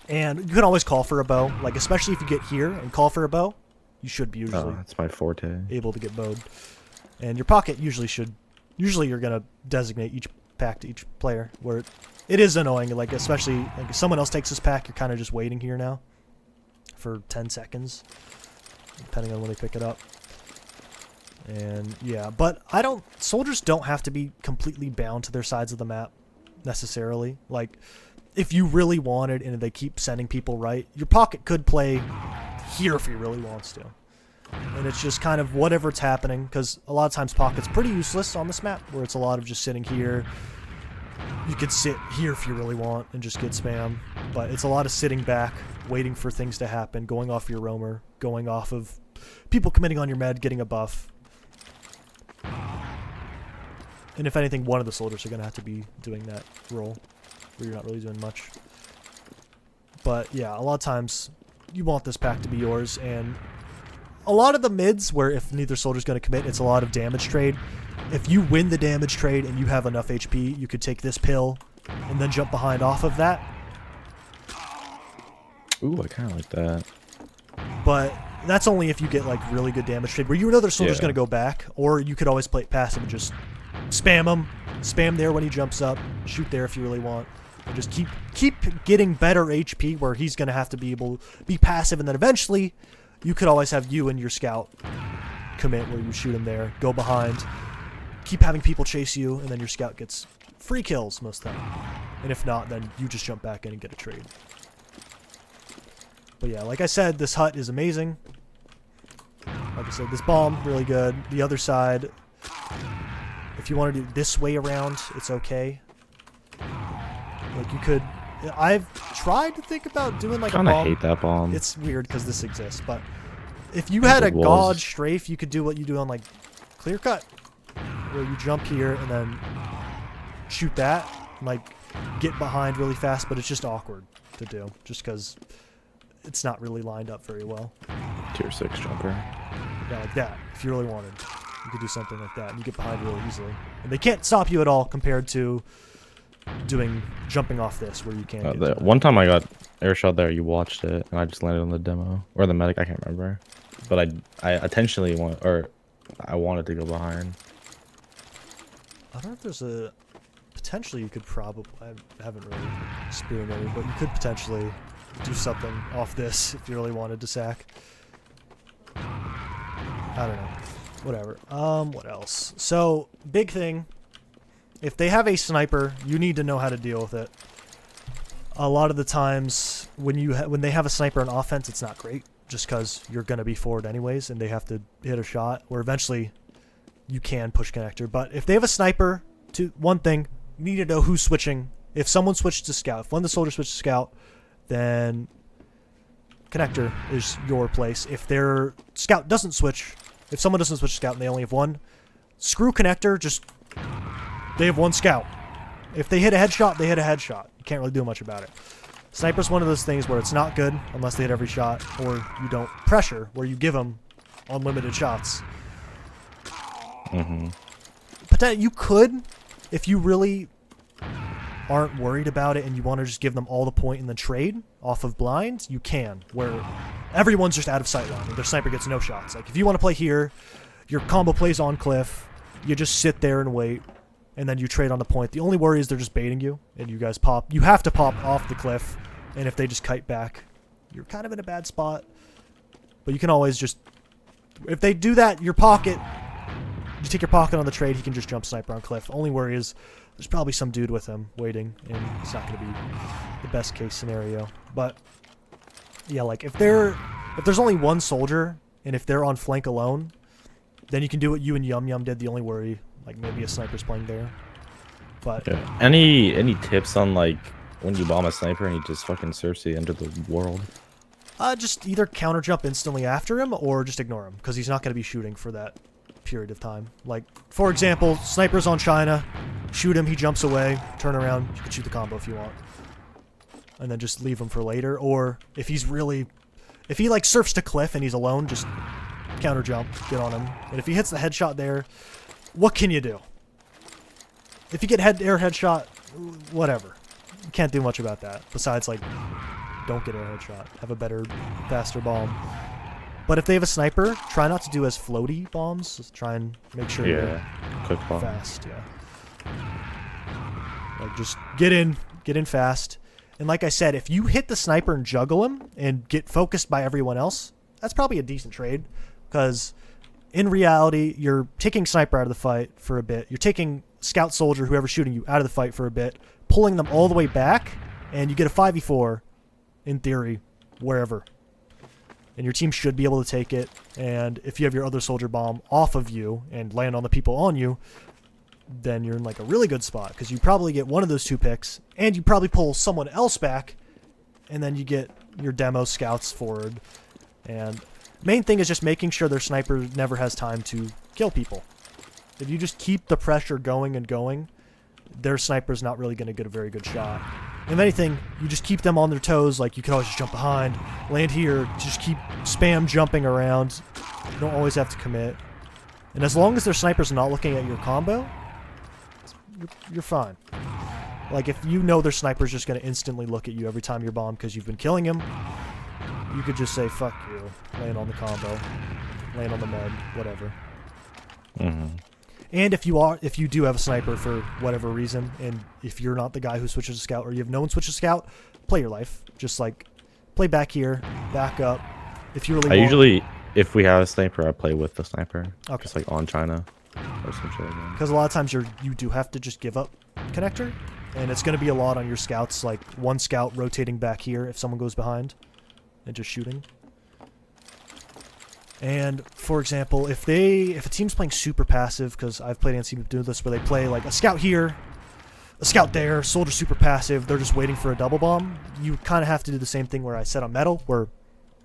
And you can always call for a bow. Like, especially if you get here and call for a bow, you should be usually that's my forte. Able to get bowed. And your pocket usually you're going to designate each pack to each player, where it is annoying, like especially like if someone else takes this pack, you're kind of just waiting here now for 10 seconds, depending on when they pick it up. And yeah, but soldiers don't have to be completely bound to their sides of the map necessarily. Like, if you really wanted and they keep sending people right, your pocket could play here if he really wants to. And it's just kind of whatever's happening, because a lot of times pocket's pretty useless on this map, where it's a lot of just sitting here, You could sit here if you really want and just get spam, but it's a lot of sitting back, waiting for things to happen, going off your roamer, going off of people committing on your med, getting a buff. And if anything, one of the soldiers are going to have to be doing that role where you're not really doing much. But yeah, a lot of times you want this pack to be yours, and a lot of the mids where if neither soldier's going to commit, it's a lot of damage trade. If you win the damage trade and you have enough HP, you could take this pill and then jump behind off of that. Ooh, I kind of like that. But that's only if you get like really good damage trade where you know their soldier's going to go back, or you could always play it passive and just spam him, spam there when he jumps up, shoot there if you really want, and just keep getting better HP where he's going to have to be able to be passive, and then eventually you could always have you and your scout commit where you shoot him there, go behind, keep having people chase you, and then your scout gets free kills most of the time. And if not, then you just jump back in and get a trade. But yeah, like I said, this hut is amazing. Like I said, this bomb, really good. The other side, if you want to do this way around, it's okay. Like you could... I've tried to think about doing like a bomb. I kind of hate that bomb. It's weird because this exists, but if you had a gauge strafe, you could do what you do on like Clear Cut, where you jump here and then shoot that, and, like get behind really fast, but it's just awkward to do, just because it's not really lined up very well. Tier 6 jumper. Yeah, like that. If you really wanted, you could do something like that, and you get behind really easily. And they can't stop you at all compared to jumping off this, where you can't. One time I got airshot there, you watched it, and I just landed on the demo or the medic. I can't remember, but I intentionally I wanted to go behind. I don't know if there's a potentially you could probably. I haven't really experimented, but you could potentially do something off this if you really wanted to sack. I don't know. Whatever. What else? So big thing. If they have a sniper, you need to know how to deal with it. A lot of the times, when they have a sniper on offense, it's not great, just because you're going to be forward anyways, and they have to hit a shot, or eventually you can push connector. But if they have a sniper, one thing, you need to know who's switching. If someone switches to scout, if one of the soldiers switches to scout, then connector is your place. If their scout doesn't switch, if someone doesn't switch to scout and they only have one, screw connector, just... They have one scout. If they hit a headshot, they hit a headshot. You can't really do much about it. Sniper's one of those things where it's not good unless they hit every shot, or you don't pressure, where you give them unlimited shots. But you could, if you really aren't worried about it and you want to just give them all the point in the trade off of blind, you can, where everyone's just out of sight line and their sniper gets no shots. Like if you want to play here, your combo plays on cliff, you just sit there and wait, and then you trade on the point. The only worry is they're just baiting you, and you guys pop. You have to pop off the cliff, and if they just kite back, you're kind of in a bad spot. But you can always just... If they do that, your pocket... You take your pocket on the trade, he can just jump sniper on cliff. Only worry is there's probably some dude with him waiting, and it's not going to be the best case scenario. But, yeah, like, if there's only one soldier, and if they're on flank alone, then you can do what you and Yum Yum did. The only worry... Like maybe a sniper's playing there, but yeah. Any tips on like when you bomb a sniper and he just fucking surfs the end of the world? Just either counter jump instantly after him or just ignore him, because he's not going to be shooting for that period of time. Like for example, sniper's on China, shoot him, he jumps away, turn around, you can shoot the combo if you want, and then just leave him for later. Or if he like surfs to cliff and he's alone, just counter jump, get on him, and if he hits the headshot there. What can you do? If you get air headshot, whatever. You can't do much about that. Besides, like, don't get air headshot. Have a better, faster bomb. But if they have a sniper, try not to do as floaty bombs. Just try and make sure you're quick bomb. Fast, yeah. Like, just get in fast. And like I said, if you hit the sniper and juggle him and get focused by everyone else, that's probably a decent trade. Because... in reality, you're taking sniper out of the fight for a bit. You're taking scout soldier, whoever's shooting you, out of the fight for a bit, pulling them all the way back, and you get a 5v4, in theory, wherever. And your team should be able to take it, and if you have your other soldier bomb off of you and land on the people on you, then you're in like a really good spot because you probably get one of those 2 picks, and you probably pull someone else back, and then you get your demo scouts forward. And main thing is just making sure their sniper never has time to kill people. If you just keep the pressure going and going, their sniper's not really going to get a very good shot. If anything, you just keep them on their toes. Like, you can always just jump behind, land here, just keep spam jumping around. You don't always have to commit. And as long as their sniper's not looking at your combo, you're fine. Like, if you know their sniper's just going to instantly look at you every time you're bombed because you've been killing him, you could just say, fuck you, land on the combo, land on the med, whatever. And if you do have a sniper for whatever reason, and if you're not the guy who switches to scout, or you have no one switch to scout, play your life. Just like play back here, back up. If you really usually, if we have a sniper, I play with the sniper. Okay. Just like on China or some shit like that. Because a lot of times you do have to just give up connector, and it's going to be a lot on your scouts. Like one scout rotating back here if someone goes behind, and just shooting. And, for example, if a team's playing super passive, because I've played against teams do this, where they play, like, a scout here, a scout there, soldier super passive, they're just waiting for a double bomb, you kind of have to do the same thing where I said on metal, where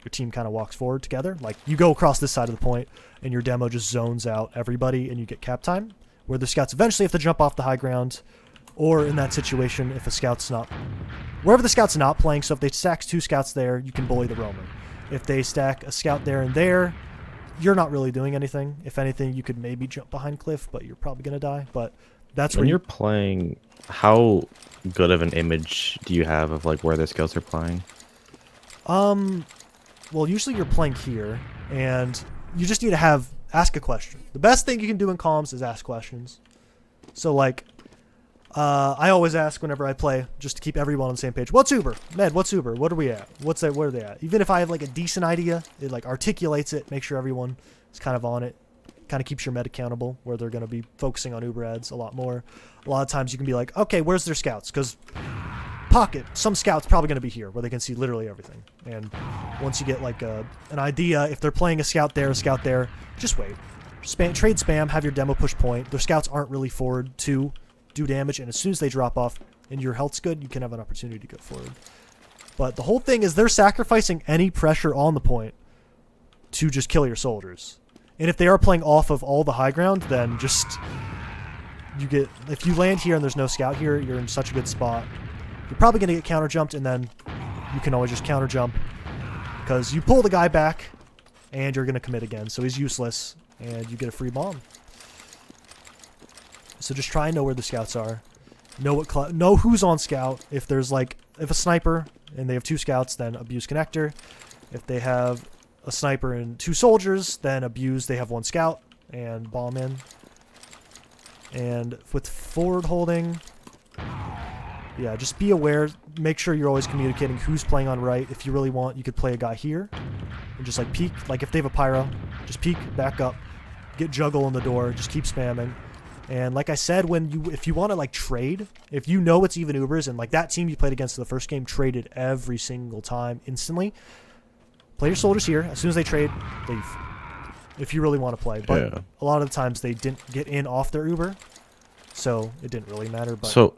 your team kind of walks forward together. Like, you go across this side of the point, and your demo just zones out everybody, and you get cap time, where the scouts eventually have to jump off the high ground, or in that situation, if a scout's not... Wherever the scout's not playing, so if they stack 2 scouts there, you can bully the roamer. If they stack a scout there and there, you're not really doing anything. If anything, you could maybe jump behind cliff, but you're probably going to die. But that's when where you're playing, how good of an image do you have of like where the scouts are playing? Well, usually you're playing here, and you just need to ask a question. The best thing you can do in comms is ask questions. So, like, I always ask whenever I play, just to keep everyone on the same page. What's Uber? Med, what's Uber? What are we at? What's that? Where are they at? Even if I have like a decent idea, it like articulates it, make sure everyone is kind of on it. Kind of keeps your med accountable, where they're going to be focusing on Uber ads a lot more. A lot of times you can be like, okay, where's their scouts? Because pocket, some scouts probably going to be here, where they can see literally everything. And once you get like an idea, if they're playing a scout there, just wait. Trade spam, have your demo push point. Their scouts aren't really forward to do damage, and as soon as they drop off and your health's good, you can have an opportunity to go forward. But the whole thing is they're sacrificing any pressure on the point to just kill your soldiers. And if they are playing off of all the high ground, then just if you land here and there's no scout here, you're in such a good spot. You're probably going to get counter jumped, and then you can always just counter jump because you pull the guy back and you're going to commit again, so he's useless and you get a free bomb. So just try and know where the scouts are. Know who's on scout. If a sniper and they have 2 scouts, then abuse connector. If they have a sniper and 2 soldiers, then abuse, they have 1 scout and bomb in. And with forward holding, yeah, just be aware. Make sure you're always communicating who's playing on right. If you really want, you could play a guy here and just like peek. Like if they have a pyro, just peek, back up, get juggle in the door, just keep spamming. And like I said, if you want to like trade, if you know it's even Ubers, and like that team you played against in the first game traded every single time instantly, play your soldiers here. As soon as they trade, leave. If you really want to play. But yeah, a lot of the times they didn't get in off their Uber, so it didn't really matter. But so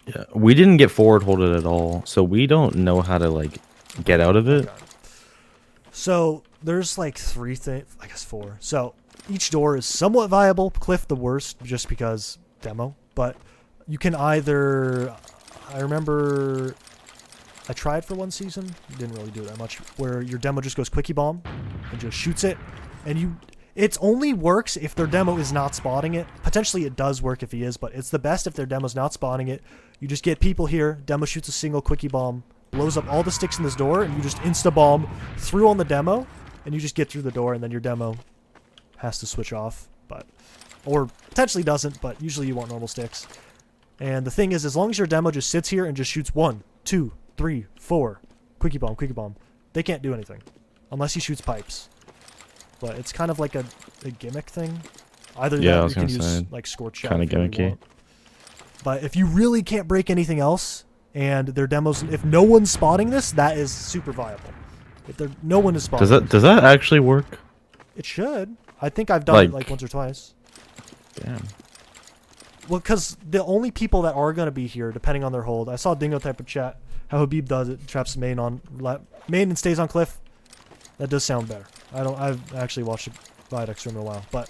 yeah, we didn't get forward holded at all, so we don't know how to like get out of it. So there's like 3 things, I guess 4. So each door is somewhat viable. Cliff the worst, just because demo. But you can either... I remember I tried for one season. Didn't really do that much. Where your demo just goes quickie bomb and just shoots it. And it only works if their demo is not spotting it. Potentially it does work if he is, but it's the best if their demo's not spotting it. You just get people here. Demo shoots a single quickie bomb. Blows up all the sticks in this door. And you just insta-bomb through on the demo. And you just get through the door, and then your demo has to switch off, or potentially doesn't, but usually you want normal sticks. And the thing is, as long as your demo just sits here and just shoots 1, 2, 3, 4, quickie bomb, they can't do anything unless he shoots pipes. But it's kind of like a gimmick thing. Either that, or you can use like scorch shot. Kind of gimmicky. But if you really can't break anything else, and their demos, if no one's spotting this, that is super viable. If no one is spotting, does that actually work? It should. I think I've done it like once or twice. Damn. Well, because the only people that are going to be here, depending on their hold, I saw Dingo type of chat how Habib does it, traps main on main and stays on cliff. That does sound better. I've actually watched Viaduct stream in a while, but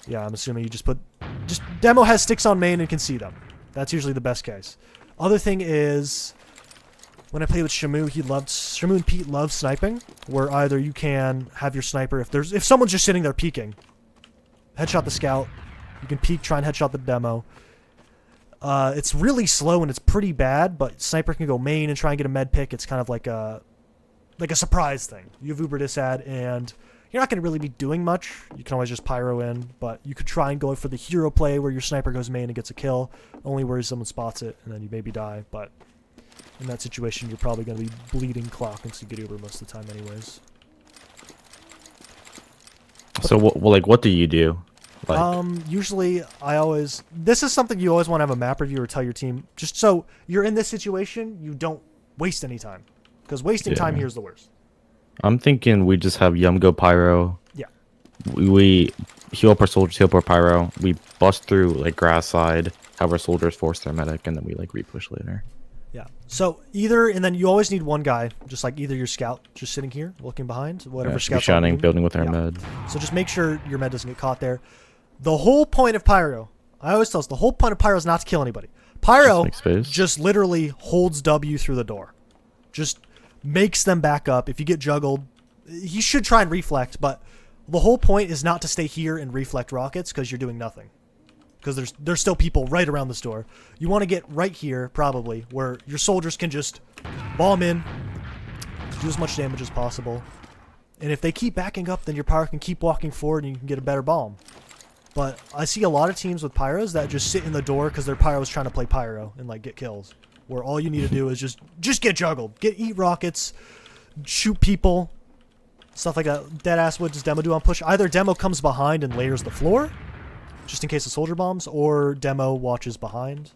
yeah, I'm assuming you just demo has sticks on main and can see them. That's usually the best case. Other thing is, when I played with Shamu, Shamu and Pete love sniping, where either you can have your sniper if someone's just sitting there peeking, headshot the scout. You can peek, try and headshot the demo. It's really slow and it's pretty bad, but sniper can go main and try and get a med pick. It's kind of like a surprise thing. You have Uber Disad, and you're not going to really be doing much. You can always just pyro in, but you could try and go for the hero play where your sniper goes main and gets a kill, only where someone spots it, and then you maybe die. But in that situation, you're probably going to be bleeding clock and so you get Uber most of the time anyways. So what do you do? Like, Usually this is something you always want to have a map review or tell your team, just so you're in this situation, you don't waste any time. Because wasting time here is the worst. I'm thinking we just have Yum go pyro. Yeah. We heal up our soldiers, heal up our pyro. We bust through like grass side, have our soldiers force their medic, and then we like repush later. Yeah. So and then you always need one guy, just like either your scout just sitting here looking behind, whatever scout's shining, building with our med. So just make sure your med doesn't get caught there. The whole point of pyro, I always tell us, the whole point of pyro is not to kill anybody. Pyro just literally holds W through the door. Just makes them back up. If you get juggled, he should try and reflect, but the whole point is not to stay here and reflect rockets because you're doing nothing. Because there's still people right around this door. You want to get right here, probably, where your soldiers can just bomb in, do as much damage as possible. And if they keep backing up, then your pyro can keep walking forward and you can get a better bomb. But I see a lot of teams with pyros that just sit in the door because their pyro is trying to play pyro and like get kills. Where all you need to do is just get juggled. Eat rockets, shoot people, stuff like that. Deadass, what does Demo do on push? Either Demo comes behind and layers the floor, just in case of soldier bombs, or Demo watches behind.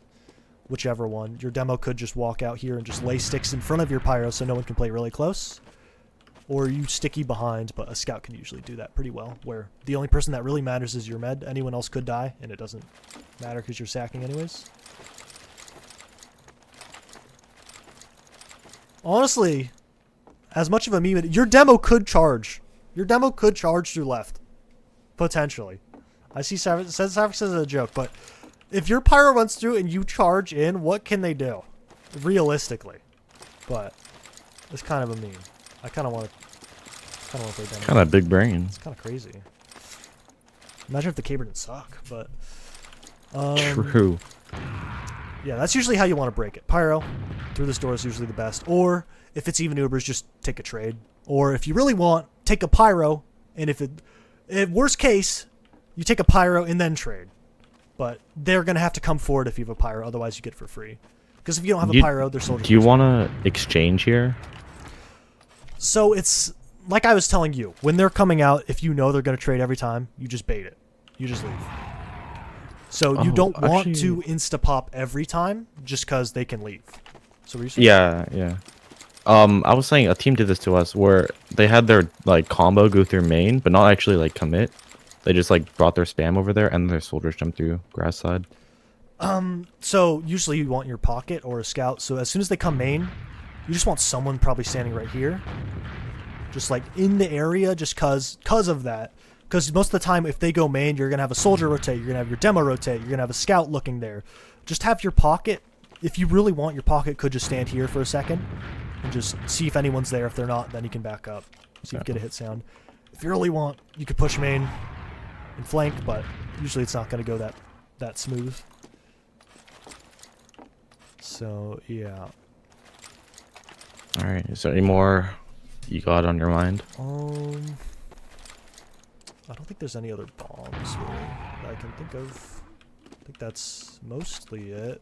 Whichever one. Your Demo could just walk out here and just lay sticks in front of your pyro so no one can play really close. Or you sticky behind, but a scout can usually do that pretty well, where the only person that really matters is your med. Anyone else could die, and it doesn't matter because you're sacking anyways. Honestly, as much of a meme, your Demo could charge. Your Demo could charge through left. Potentially. I see Savage says as a joke, but if your pyro runs through and you charge in, what can they do? Realistically. But it's kind of a meme. I kind of want to play Demo. Kind of big brain. It's kind of crazy. Imagine if the Caber didn't suck, but... True. Yeah, that's usually how you want to break it. Pyro, through this door is usually the best. Or, if it's even Ubers, just take a trade. Or, if you really want, take a Pyro, and worst case, you take a Pyro and then trade. But they're going to have to come forward if you have a Pyro, otherwise you get it for free. Because if you don't have a Pyro, they're soldiers. Do you want to exchange here? So, it's, like I was telling you, when they're coming out, if you know they're going to trade every time, you just bait it. You just leave. So you don't want to insta-pop every time just because they can leave. So yeah. I was saying a team did this to us where they had their like combo go through main, but not actually like commit. They just like brought their spam over there and their soldiers jumped through grass side. So usually you want your pocket or a scout. So as soon as they come main, you just want someone probably standing right here. Just like in the area just cause of that. Because most of the time, if they go main, you're going to have a soldier rotate, you're going to have your Demo rotate, you're going to have a scout looking there. Just have your pocket. If you really want, your pocket could just stand here for a second and just see if anyone's there. If they're not, then you can back up. So you get a hit sound. If you really want, you could push main and flank, but usually it's not going to go that smooth. So, yeah. Alright, is there any more you got on your mind? I don't think there's any other bombs really that I can think of. I think that's mostly it.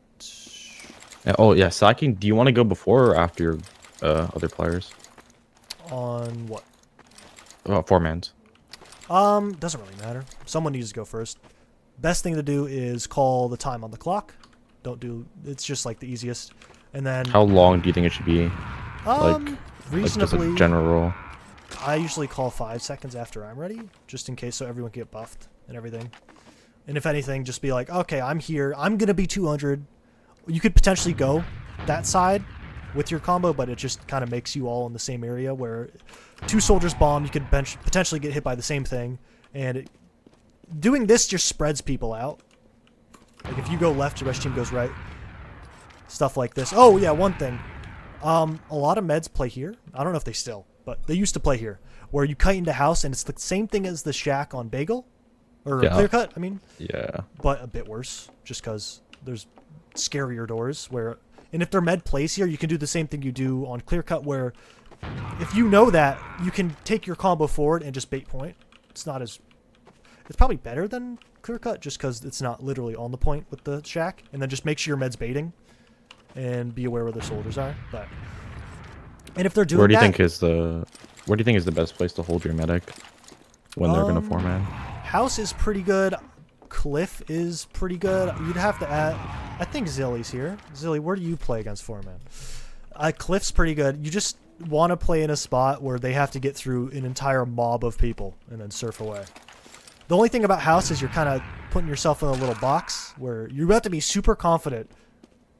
Oh yeah, Saki, do you want to go before or after other players? On what? Four mans. Doesn't really matter. Someone needs to go first. Best thing to do is call the time on the clock. It's just like the easiest. And then... How long do you think it should be? Reasonably... Like just a general rule. I usually call 5 seconds after I'm ready, just in case so everyone can get buffed and everything. And if anything, just be like, okay, I'm here. I'm going to be 200. You could potentially go that side with your combo, but it just kind of makes you all in the same area where 2 soldiers bomb, you could potentially get hit by the same thing. And doing this just spreads people out. Like if you go left, your rest team goes right. Stuff like this. Oh, yeah, one thing. A lot of meds play here. I don't know if they still, but they used to play here. Where you kite into house, and it's the same thing as the shack on Bagel. Or Clear Cut, I mean. Yeah. But a bit worse, just because there's scarier doors where... And if their med plays here, you can do the same thing you do on Clear Cut, where if you know that, you can take your combo forward and just bait point. It's not as... It's probably better than Clear Cut, just because it's not literally on the point with the shack. And then just make sure your med's baiting. And be aware where their soldiers are. But... And if they're doing Where do you that, think is the best place to hold your medic when they're gonna 4-man? House is pretty good. Cliff is pretty good. You'd have to add... I think Zilly's here. Zilly, where do you play against 4-man? Cliff's pretty good. You just want to play in a spot where they have to get through an entire mob of people and then surf away. The only thing about House is you're kind of putting yourself in a little box where you have to be super confident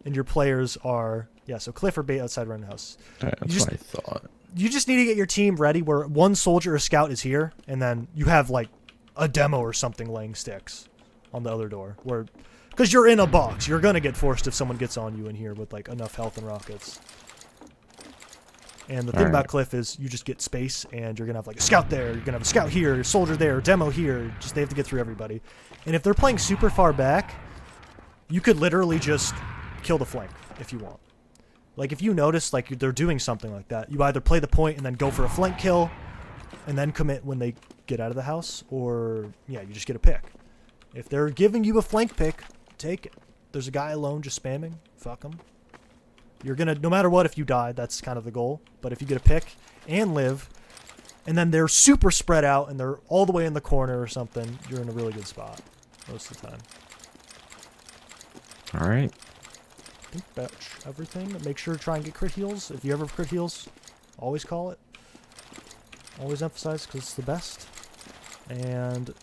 and your players are... Yeah, so Cliff or bait outside run house. That's what I thought. You just need to get your team ready where one soldier or scout is here, and then you have like a demo or something laying sticks on the other door. Where, because you're in a box, you're gonna get forced if someone gets on you in here with like enough health and rockets. And the thing about Cliff is you just get space, and you're gonna have like a scout there, you're gonna have a scout here, a soldier there, a demo here. Just they have to get through everybody. And if they're playing super far back, you could literally just kill the flank if you want. Like, if you notice, like, they're doing something like that, you either play the point and then go for a flank kill and then commit when they get out of the house, or, yeah, you just get a pick. If they're giving you a flank pick, take it. There's a guy alone just spamming, fuck him. You're gonna, no matter what, if you die, that's kind of the goal. But if you get a pick and live, and then they're super spread out and they're all the way in the corner or something, you're in a really good spot most of the time. All right. I think that's everything. Make sure to try and get crit heals. If you ever have crit heals, always call it. Always emphasize because it's the best. And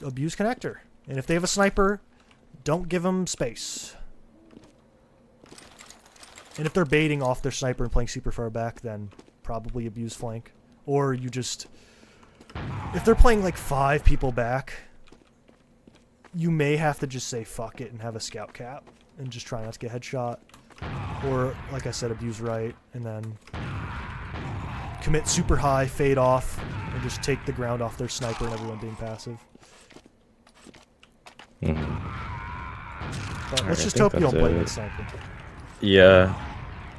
abuse connector. And if they have a sniper, don't give them space. And if they're baiting off their sniper and playing super far back, then probably abuse flank. Or you just... If they're playing like 5 people back, you may have to just say fuck it and have a scout cap. And just try not to get headshot. Or, like I said, abuse right. And then commit super high, fade off, and just take the ground off their sniper and everyone being passive. But let's just hope you don't play with sniper. Yeah.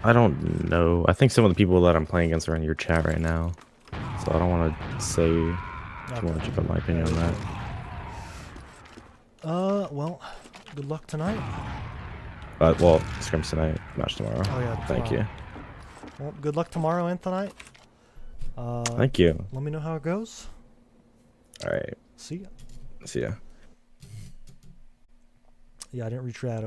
I don't know. I think some of the people that I'm playing against are in your chat right now. So I don't want to say too much about my opinion on that. Well, good luck tonight. Well, scrims tonight, match tomorrow. Oh, yeah, Thank you. Well, good luck tomorrow and tonight. Thank you. Let me know how it goes. All right. See ya. See ya. Yeah, I didn't reach chat.